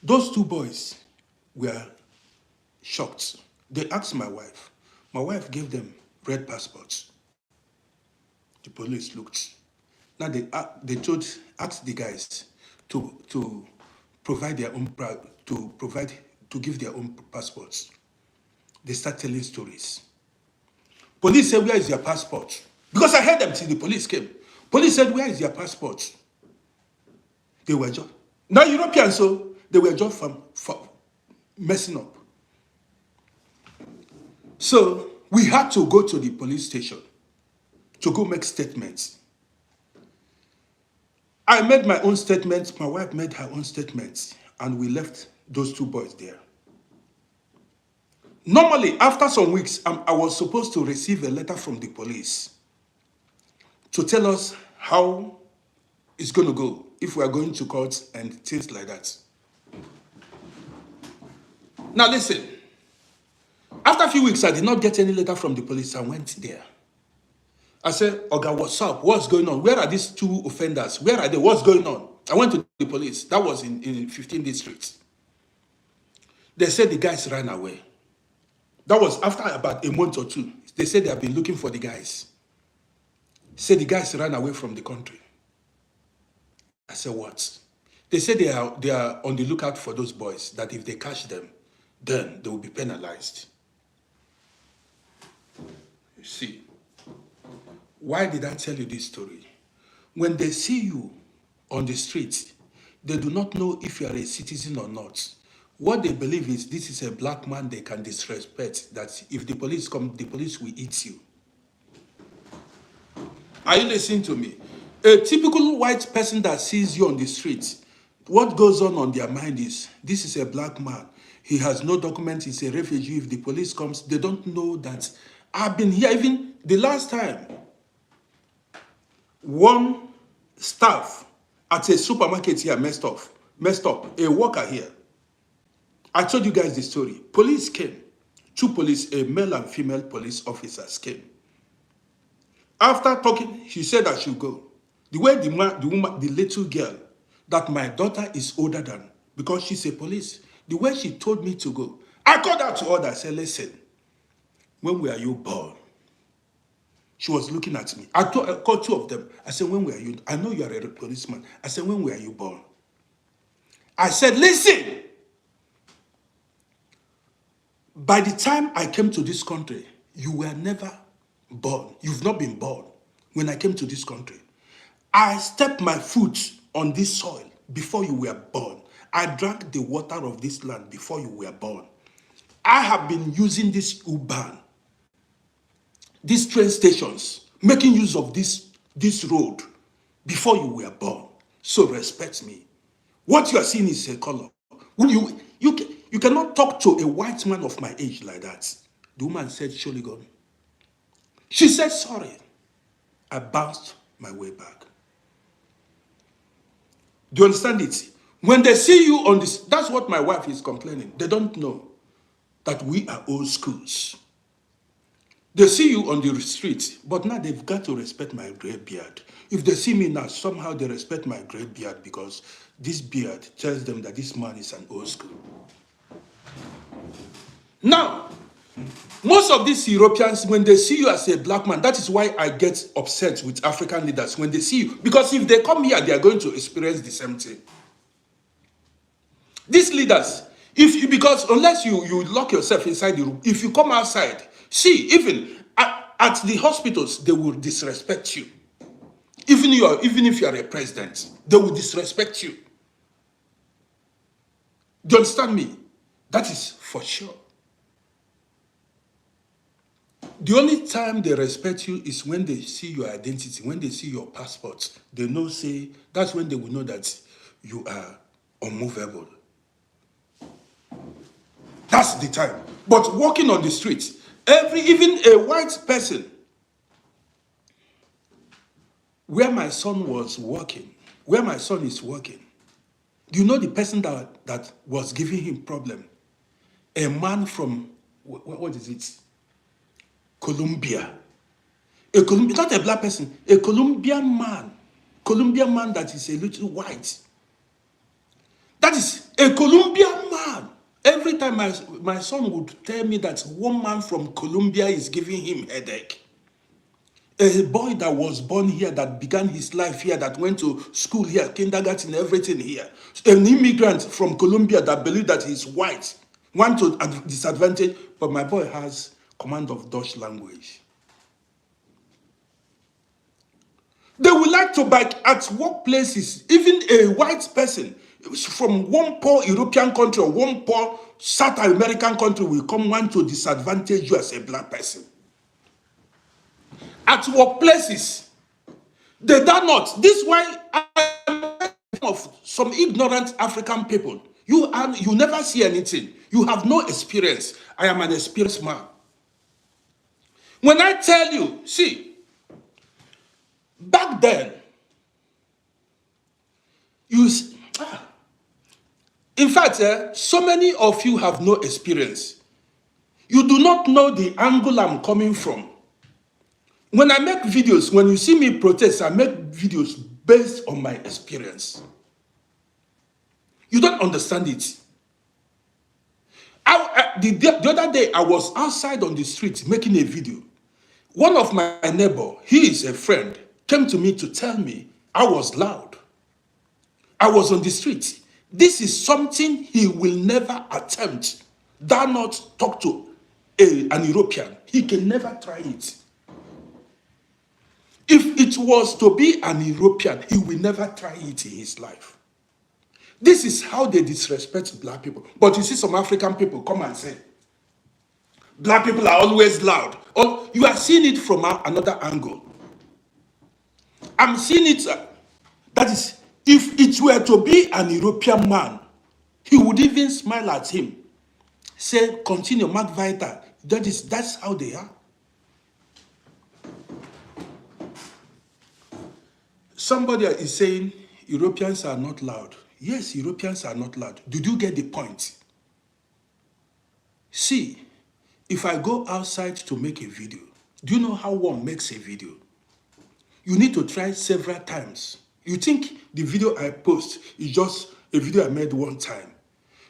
Those two boys were shocked. They asked my wife. My wife gave them red passports. The police looked. Now they asked the guys to provide their own to give their own passports. They start telling stories. Police said, "Where is your passport?" Because I heard them till the police came. Police said, "Where is your passport?" They were just now Europeans, so they were just from messing up. So we had to go to the police station to go make statements. I made my own statements, my wife made her own statements, and we left those two boys there. Normally, after some weeks, I was supposed to receive a letter from the police to tell us how it's going to go, if we are going to court and things like that. Now listen, after a few weeks, I did not get any letter from the police. I went there. I said, "Oga, what's up? What's going on? Where are these two offenders? Where are they? What's going on?" I went to the police. That was in 15th district. They said the guys ran away. That was after about a month or two. They said they have been looking for the guys. Said the guys ran away from the country. I said, "What?" They said they are on the lookout for those boys, that if they catch them, then they will be penalized. You see, why did I tell you this story? When they see you on the street, they do not know if you are a citizen or not. What they believe is this is a black man they can disrespect, that if the police come, the police will eat you. Are you listening to me? A typical white person that sees you on the street, what goes on their mind is, this is a black man. He has no document, he's a refugee. If the police comes, they don't know that I've been here. Even the last time, one staff at a supermarket here messed up, a worker here. I told you guys the story. Police came. Two police, a male and female police officers came. After talking, she said I should go. The way the little girl, that my daughter is older than, because she's a police, the way she told me to go, I called her to order. I said, "Listen, when were you born?" She was looking at me. I called two of them. I said, "When were you? I know you are a policeman." I said, "When were you born?" I said, "Listen, by the time I came to this country, you were never born. You've not been born. When I came to this country, I stepped my foot on this soil before you were born. I drank the water of this land before you were born. I have been using this U-Bahn, these train stations, making use of this road before you were born. So respect me. What you are seeing is a color. You cannot talk to a white man of my age like that." The woman said, "Surely gone." She said, "Sorry." I bounced my way back. Do you understand it? When they see you on this, that's what my wife is complaining. They don't know that we are old schools. They see you on the street, but now they've got to respect my gray beard. If they see me now, somehow they respect my gray beard because this beard tells them that this man is an old school. Now, most of these Europeans, when they see you as a black man, that is why I get upset with African leaders when they see you. Because if they come here, they are going to experience the same thing. These leaders, because unless you lock yourself inside the room, if you come outside, see, even at the hospitals, they will disrespect you. Even if you are a president, they will disrespect you. Do you understand me? That is for sure. The only time they respect you is when they see your identity, when they see your passport. They know, say, that's when they will know that you are unmovable. That's the time. But walking on the streets, even a white person, where my son was working, where my son is working, do you know the person that was giving him problem? A man from, what is it? Colombia. Not a black person, a Colombian man. Colombian man that is a little white. That is a Colombian man. Every time my son would tell me that one man from Colombia is giving him headache. A boy that was born here, that began his life here, that went to school here, kindergarten, everything here. An immigrant from Colombia that believed that he's white, want to disadvantage, but my boy has command of Dutch language. They would like to back at workplaces, even a white person from one poor European country or one poor South American country will come want to disadvantage you as a black person. At workplaces, they do not. This is why I'm of some ignorant African people. You never see anything. You have no experience. I am an experienced man. When I tell you, see, back then, in fact, so many of you have no experience. You do not know the angle I'm coming from. When I make videos, when you see me protest, I make videos based on my experience. You don't understand it. The other day, I was outside on the street making a video. One of my neighbor, he is a friend, came to me to tell me I was loud. I was on the street. This is something he will never attempt. Dare not talk to an European. He can never try it. If it was to be an European, he will never try it in his life. This is how they disrespect black people. But you see some African people come and say, black people are always loud. Or you are seeing it from another angle. I'm seeing it, that is, if it were to be an European man, he would even smile at him. Say, continue, Mark Vital. That's how they are. Somebody is saying Europeans are not loud. Yes, Europeans are not loud. Did you get the point? See, if I go outside to make a video, do you know how one makes a video? You need to try several times. You think the video I post is just a video I made one time.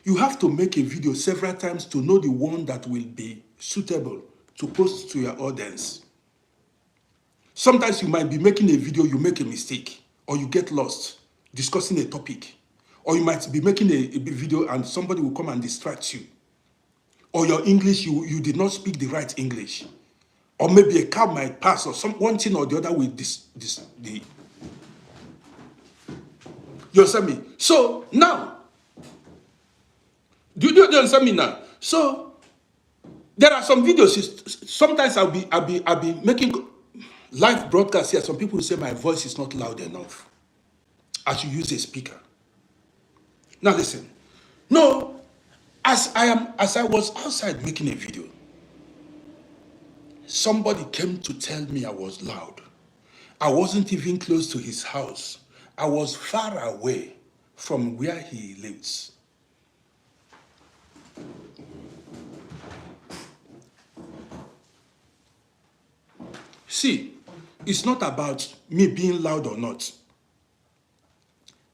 You have to make a video several times to know the one that will be suitable to post to your audience. Sometimes you might be making a video, you make a mistake, or you get lost discussing a topic. Or you might be making a video and somebody will come and distract you. Or your English, you did not speak the right English. Or maybe a car might pass, or one thing or the other with you understand me? So now, do you understand me now? So there are some videos. Sometimes I'll be making live broadcasts here. Some people will say my voice is not loud enough. I should use a speaker. Now listen. No, as I was outside making a video, somebody came to tell me I was loud. I wasn't even close to his house. I was far away from where he lives. See, it's not about me being loud or not.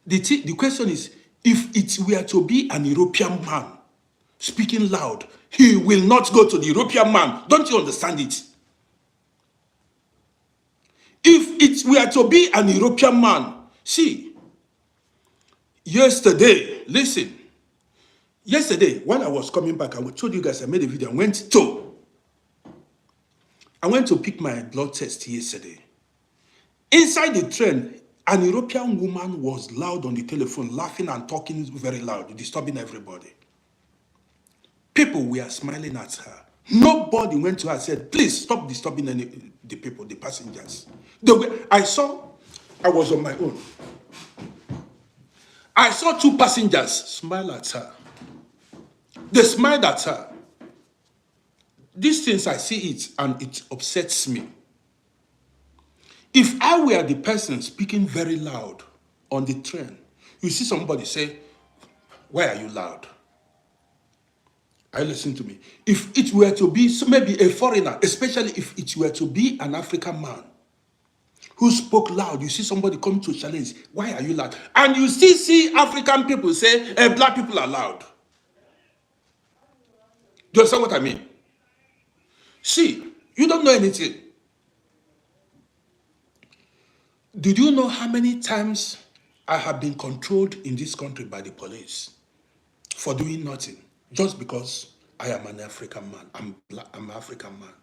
The question is, if it were to be an European man speaking loud, he will not go to the European man. Don't you understand it? If it were to be an European man, see, yesterday, listen, yesterday, when I was coming back, I told you guys I made a video. I went to pick my blood test yesterday. Inside the train, an European woman was loud on the telephone, laughing and talking very loud, disturbing everybody. People were smiling at her. Nobody went to her and said, please stop disturbing the people, the passengers. I was on my own. I saw two passengers smile at her. They smiled at her. These things, I see it and it upsets me. If I were the person speaking very loud on the train, you see somebody say, why are you loud? Are you listening to me? If it were to be maybe a foreigner, especially if it were to be an African man who spoke loud, you see somebody come to challenge, why are you loud? And you still see African people say, black people are loud. Do you understand what I mean? See, you don't know anything. Did you know how many times I have been controlled in this country by the police for doing nothing just because I am an African man? I'm an African man.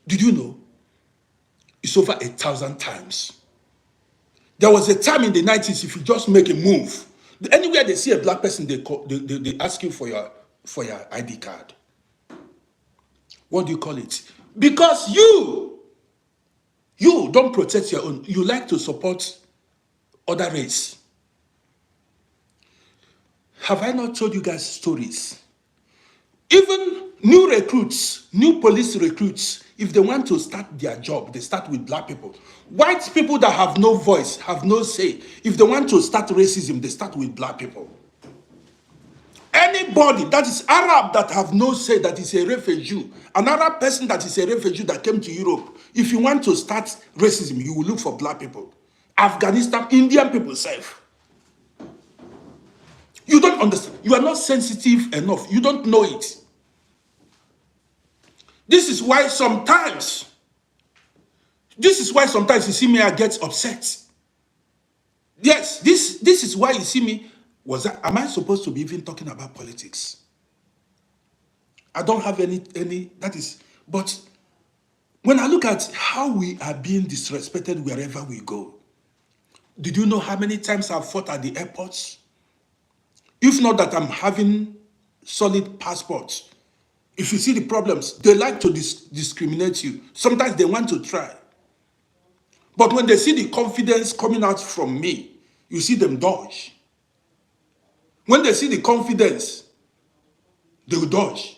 Did you know? It's over 1,000 times. There was a time in the 90s, if you just make a move, anywhere they see a black person, they ask you for your ID card. What do you call it? Because you don't protect your own. You like to support other race. Have I not told you guys stories? Even new recruits, new police recruits, if they want to start their job, they start with black people. White people that have no voice, have no say, if they want to start racism, they start with black people. Anybody that is Arab that have no say, that is a refugee, an Arab person that is a refugee that came to Europe, if you want to start racism, you will look for black people. Afghanistan, Indian people safe. You don't understand. You are not sensitive enough. You don't know it. This is why sometimes you see me, I get upset. Yes, this is why you see me. Am I supposed to be even talking about politics? I don't have any, that is, but when I look at how we are being disrespected wherever we go, did you know how many times I've fought at the airports? If not that I'm having solid passports, if you see the problems, they like to discriminate you. Sometimes they want to try. But when they see the confidence coming out from me, you see them dodge. When they see the confidence, they will dodge.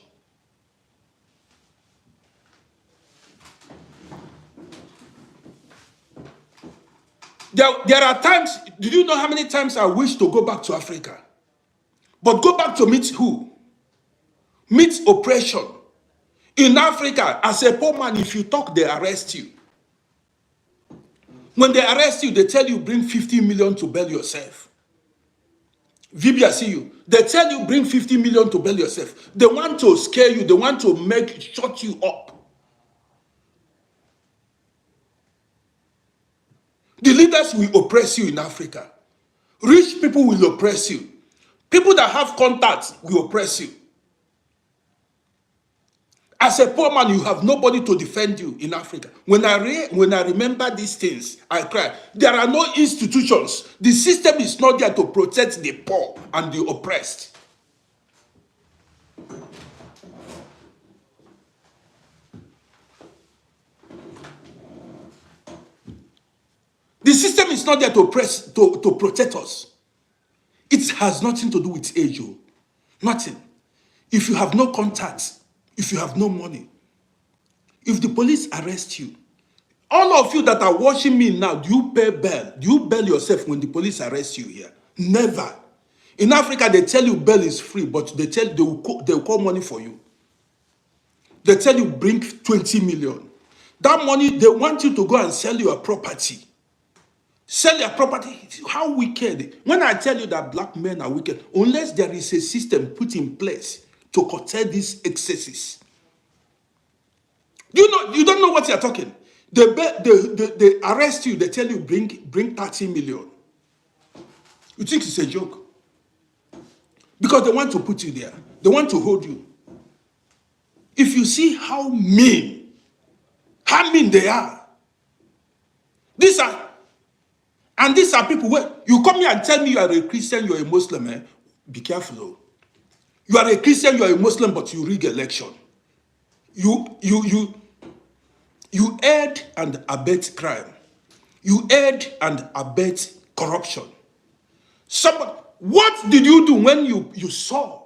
There are times, did you know how many times I wish to go back to Africa? But go back to meet who? Meet oppression. In Africa, as a poor man, if you talk, they arrest you. When they arrest you, they tell you bring 50 million to bail yourself. Libya see you. They tell you bring 50 million to bail yourself. They want to scare you. They want to shut you up. The leaders will oppress you in Africa. Rich people will oppress you. People that have contacts will oppress you. As a poor man, you have nobody to defend you in Africa. When I remember these things, I cry. There are no institutions. The system is not there to protect the poor and the oppressed. The system is not there to protect us. It has nothing to do with age. Nothing. If you have no contacts, if you have no money, if the police arrest you, all of you that are watching me now, do you pay bail? Do you bail yourself when the police arrest you here? Never. In Africa, they tell you bail is free, but they will call money for you. They tell you bring 20 million. That money, they want you to go and sell your property. Sell your property. How wicked. When I tell you that black men are wicked, unless there is a system put in place to curtail these excesses. You don't know what you're talking. They arrest you, they tell you bring 30 million. You think it's a joke? Because they want to put you there. They want to hold you. If you see how mean they are. These are people where you come here and tell me you are a Christian, you are a Muslim, be careful. You are a Christian, you are a Muslim, but you rig election. You aid and abet crime. You aid and abet corruption. What did you do when you saw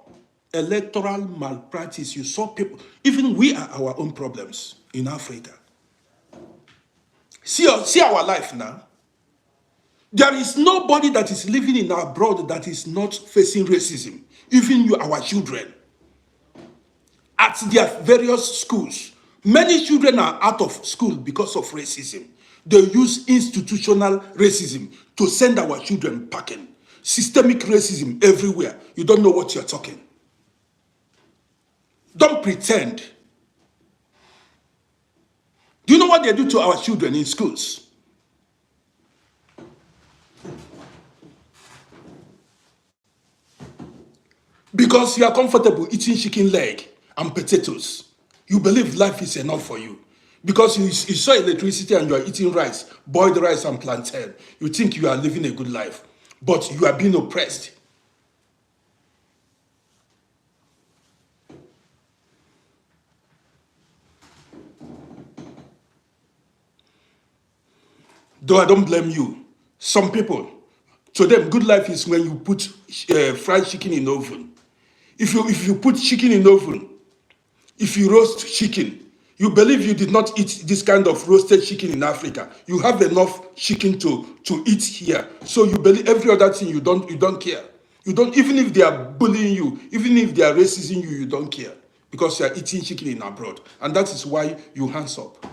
electoral malpractice? You saw people. Even we are our own problems in Africa. See our life now. There is nobody that is living in abroad that is not facing racism. Even our children. At their various schools. Many children are out of school because of racism. They use institutional racism to send our children packing. Systemic racism everywhere. You don't know what you're talking. Don't pretend. Do you know what they do to our children in schools? Because you are comfortable eating chicken leg and potatoes. You believe life is enough for you. Because you saw electricity and you are eating rice, boiled rice and plantain. You think you are living a good life. But you are being oppressed. Though I don't blame you. Some people, to them, good life is when you put fried chicken in oven. If you put chicken in oven, if you roast chicken, you believe you did not eat this kind of roasted chicken in Africa. You have enough chicken to eat here. So you believe every other thing you don't care. You don't, even if they are bullying you, even if they are racism you don't care. Because you are eating chicken in abroad. And that is why you hands up.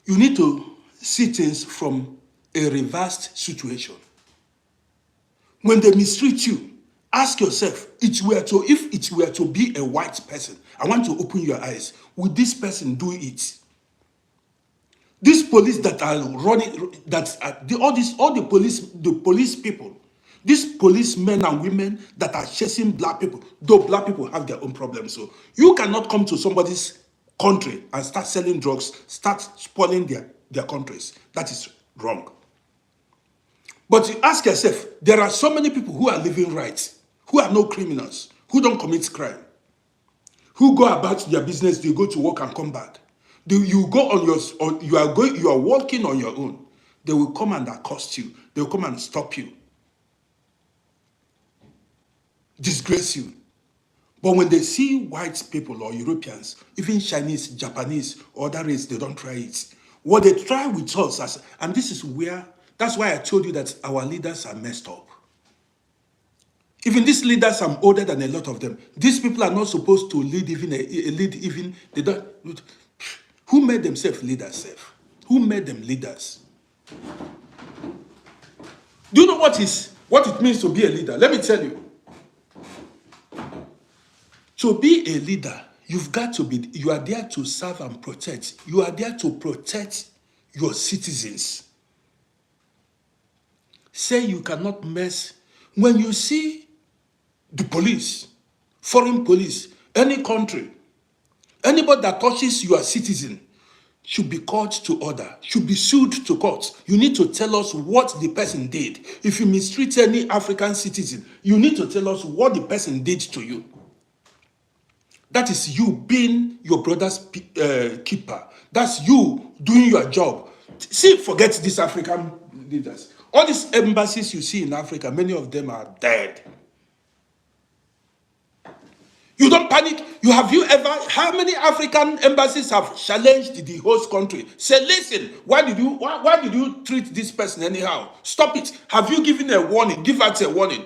You need to see things from a reversed situation. When they mistreat you, ask yourself, if it were to be a white person, I want to open your eyes. Would this person do it? These police that are running, all the police people, these policemen and women that are chasing black people, though black people have their own problems. So you cannot come to somebody's country and start selling drugs, start spoiling their countries. That is wrong. But you ask yourself, there are so many people who are living right, who are no criminals, who don't commit crime, who go about their business, they go to work and come back. You go on you are walking on your own. They will come and accost you. They will come and stop you, disgrace you. But when they see white people or Europeans, even Chinese, Japanese, or other race, they don't try it. What they try with us, and this is that's why I told you that our leaders are messed up. Even these leaders, I'm older than a lot of them. These people are not supposed to lead they don't. Who made themselves leaders? Who made them leaders? Do you know what it means to be a leader? Let me tell you. To be a leader, you are there to serve and protect. You are there to protect your citizens. Say you cannot mess. When you see the police, foreign police, any country, anybody that touches your citizen should be called to order, should be sued to court. You need to tell us what the person did. If you mistreat any African citizen, you need to tell us what the person did to you. That is you being your brother's keeper. That's you doing your job. See, forget these African leaders. All these embassies you see in Africa, many of them are dead. You don't panic. How many African embassies have challenged the host country? Say, listen, why did you treat this person anyhow? Stop it. Have you given a warning? Give us a warning.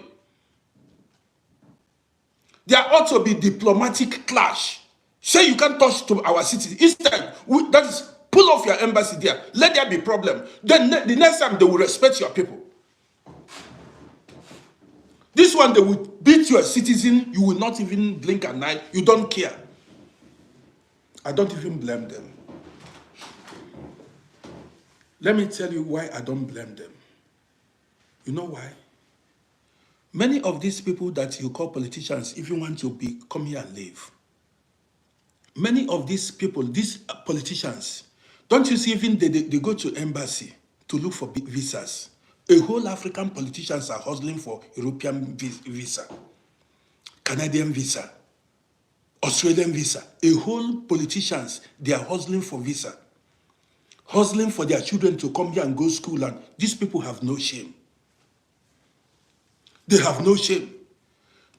There ought to be diplomatic clash. Say you can't touch to our city. Instead, that is, pull off your embassy there. Let there be problem. Then the next time they will respect your people. This one, they will beat your citizen. You will not even blink at night. You don't care. I don't even blame them. Let me tell you why I don't blame them. You know why? Many of these people that you call politicians even want to come here and live. Many of these people, these politicians, Don't you see even they go to embassy to look for visas? A whole African politicians are hustling for European visa, Canadian visa, Australian visa. A whole politicians, they are hustling for visa. Hustling for their children to come here and go to school, and these people have no shame. They have no shame.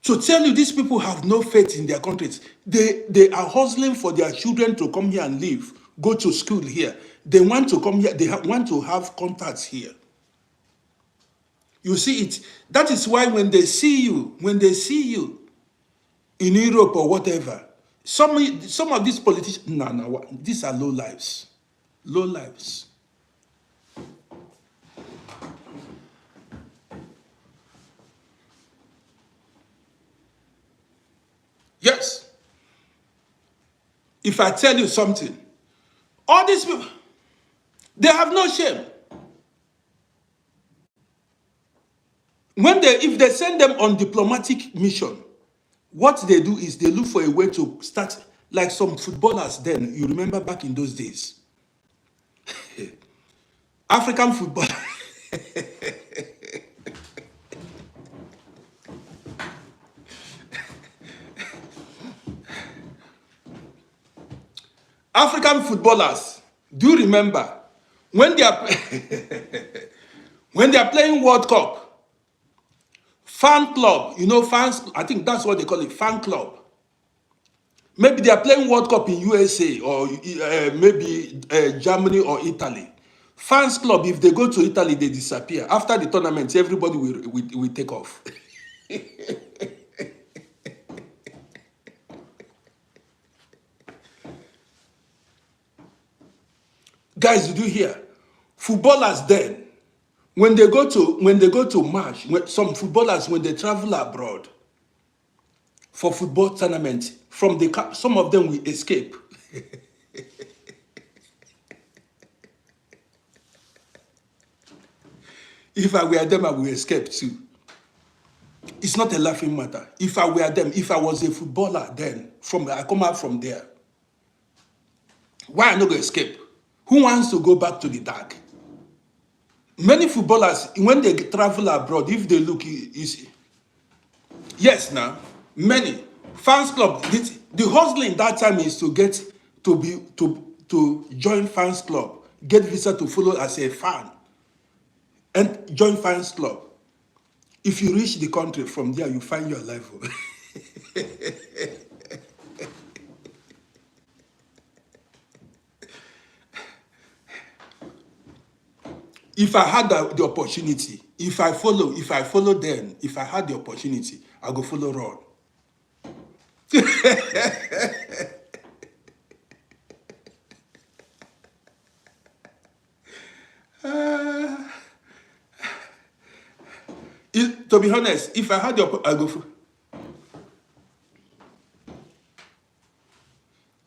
To tell you, these people have no faith in their countries. They are hustling for their children to come here and live, go to school here. They want to come here. They want to have contacts here. You see it. That is why when they see you in Europe or whatever, some of these politicians, no, these are low lives. Low lives. Yes. If I tell you something, all these people, they have no shame. If they send them on diplomatic mission, what they do is they look for a way to start, like some footballers then, you remember back in those days. African football. African footballers, do you remember when they are when they are playing World Cup, fan club, fans, I think that's what they call it, fan club. Maybe they are playing World Cup in USA or maybe Germany or Italy. Fans club, if they go to Italy, they disappear. After the tournament, everybody will take off. Guys, did you hear? Footballers then, when they go to match, some footballers, when they travel abroad for football tournament, some of them will escape. If I were them, I will escape too. It's not a laughing matter. If I were them, if I was a footballer then, I come out from there, why I not going to escape? Who wants to go back to the dark? Many footballers, when they travel abroad, if they look, yes, now, many fans club, the hustling that time is to get to join fans club, get visa to follow as a fan, and join fans club. If you reach the country, from there you find your level. If I had the opportunity, if I follow them, if I had the opportunity, I go follow Ron. To be honest, if I had the opportunity, I go for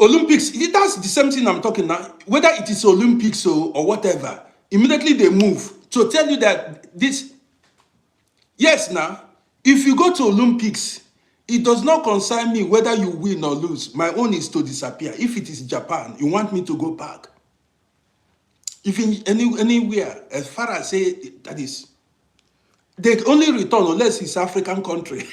Olympics. That's the same thing I'm talking now. Whether it is Olympics or whatever, immediately they move to tell you that this. Yes, now, if you go to Olympics, it does not concern me whether you win or lose. My own is to disappear. If it is Japan, you want me to go back. If in anywhere, as far as say that is, they only return unless it's African country.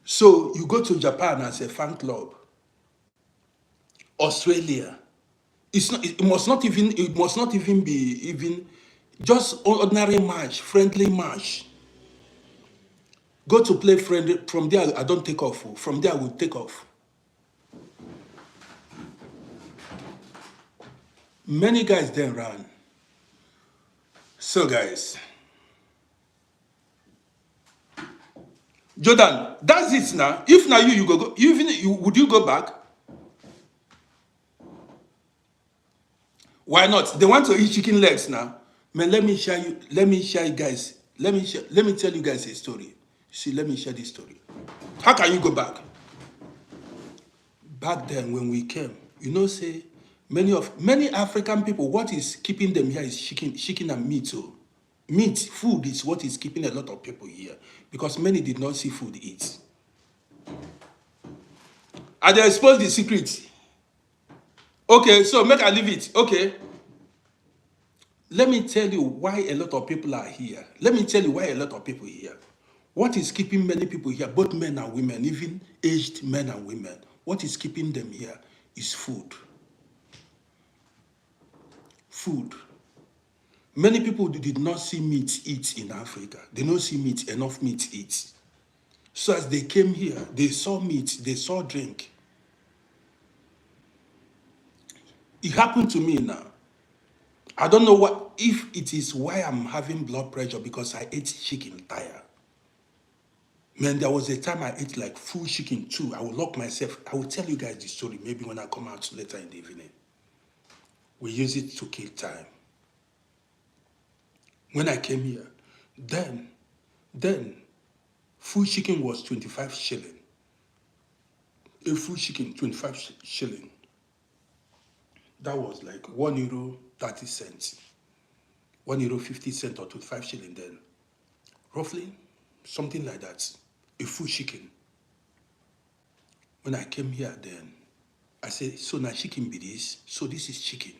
So you go to Japan as a fan club. Australia. It must not even be just ordinary match, friendly match. Go to play friendly. From there, I don't take off. From there, I will take off. Many guys then ran. So guys, Jordan, that's it now. If now you go, would you go back? Why not? They want to eat chicken legs now. Man, let me share you guys. Let me tell you guys a story. See, let me share this story. How can you go back? Back then when we came, say many African people, what is keeping them here is chicken and meat. So meat, food is what is keeping a lot of people here, because many did not see food eat. I dey expose the secret. Okay, so make I leave it. Okay. Let me tell you why a lot of people are here. Let me tell you why a lot of people are here. What is keeping many people here, both men and women, even aged men and women, what is keeping them here is food. Food. Many people did not see meat eat in Africa. They don't see meat, enough meat eat. So as they came here, they saw meat, they saw drink. It happened to me now. I don't know what if it is why I'm having blood pressure because I ate chicken tire. Man, there was a time I ate like full chicken too. I will lock myself. I will tell you guys the story maybe when I come out later in the evening. We use it to kill time. When I came here, then full chicken was 25 shilling. A full chicken, 25 shilling. That was like €1.30. €1.50 or 25 shilling then. Roughly, something like that. A full chicken. When I came here then, I said, so now chicken be this? So this is chicken.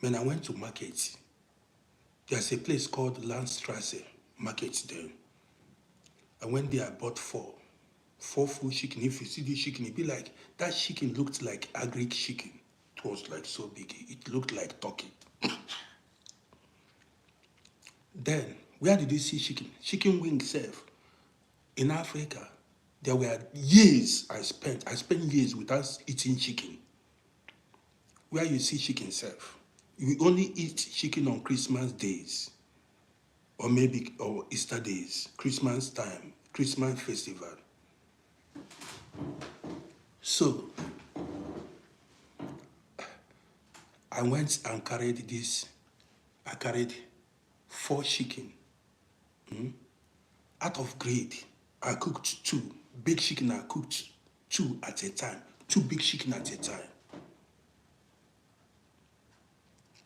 When I went to market, there's a place called Landstrasse Market there. I went there, I bought four full chicken. If you see the chicken, it be like, that chicken looked like agric chicken. It was like so big. It looked like turkey. Then, where did you see chicken? Chicken wing serve. In Africa, there were years I spent years without eating chicken. Where you see chicken serve. You only eat chicken on Christmas days. Or maybe Easter days, Christmas time, Christmas festival. So, I went and carried this. I carried 4 chicken. Out of greed, I cooked 2. Big chicken, I cooked 2 at a time. 2 big chicken at a time.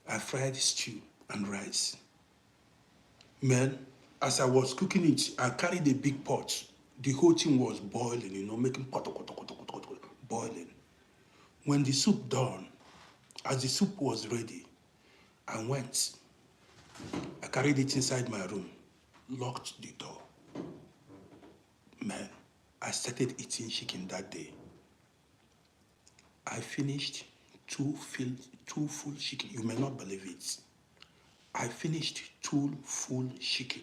I fried stew and rice. Man, as I was cooking it, I carried a big pot. The whole thing was boiling, making boiling. When the soup done, as the soup was ready, I went. I carried it inside my room, locked the door. Man, I started eating chicken that day. I finished 2 full chicken. You may not believe it. I finished 2 full chicken.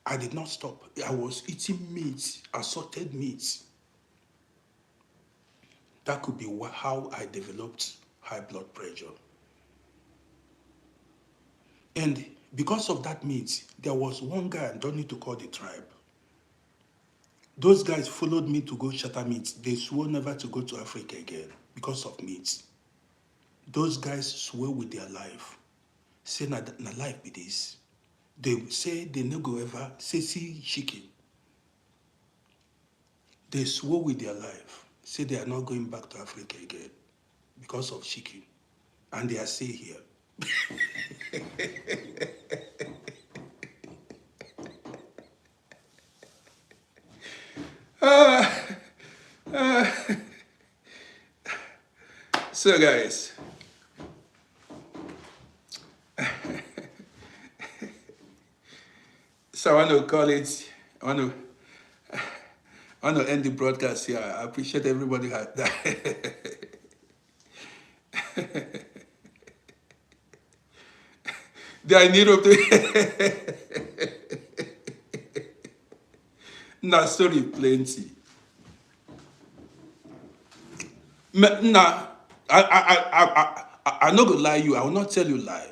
I did not stop. I was eating meat, assorted meat. That could be how I developed high blood pressure. And because of that meat, there was one guy, I don't need to call the tribe. Those guys followed me to go shatter meat. They swore never to go to Africa again because of meat. Those guys swore with their life. Say, na life be this. They say they no go ever see chicken. They swore with their life. Say they are not going back to Africa again because of chicken. And they are still here. So guys, so I want to call it, I want to end the broadcast here. I appreciate everybody that. They are in Europe. Nah, story plenty. Nah, I not gonna lie you. I will not tell you lie.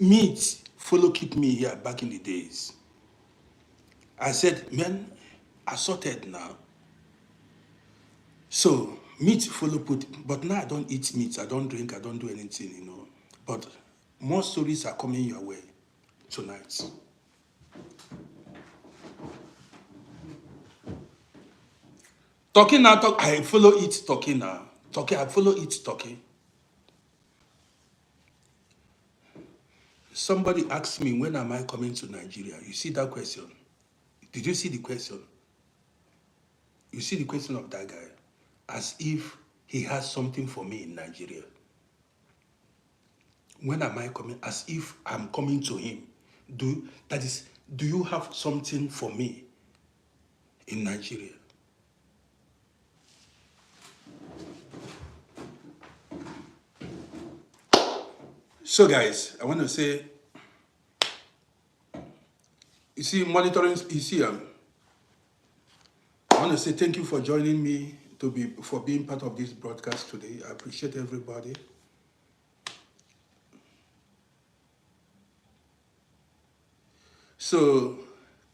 Meat follow keep me here back in the days. I said, man, I sorted now. So meat follow put, but now I don't eat meat. I don't drink. I don't do anything, But more stories are coming your way tonight. Talking now, I follow eat talking now. Talking, I follow eat talking. Somebody asked me, when am I coming to Nigeria? You see that question? Did you see the question? You see the question of that guy, as if he has something for me in Nigeria. When am I coming? As if I'm coming to him. Do you have something for me in Nigeria? So guys, I want to say, you see, monitoring, you see, I want to say thank you for joining me for being part of this broadcast today. I appreciate everybody. So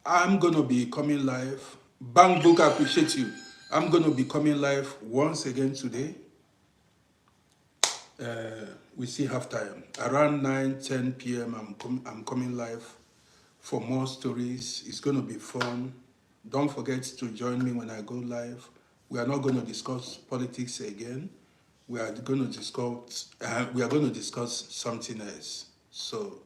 I'm going to be coming live. Bang Book, I appreciate you. I'm going to be coming live once again today. We still have time. Around 9-10 p.m. I'm coming live for more stories. It's going to be fun. Don't forget to join me when I go live. We are not going to discuss politics again. We are going to discuss something else. So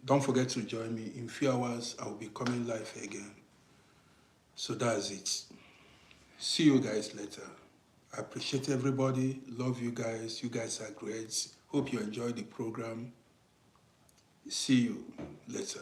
don't forget to join me. In a few hours, I will be coming live again. So that's it. See you guys later. I appreciate everybody. Love you guys. You guys are great. Hope you enjoyed the program. See you later.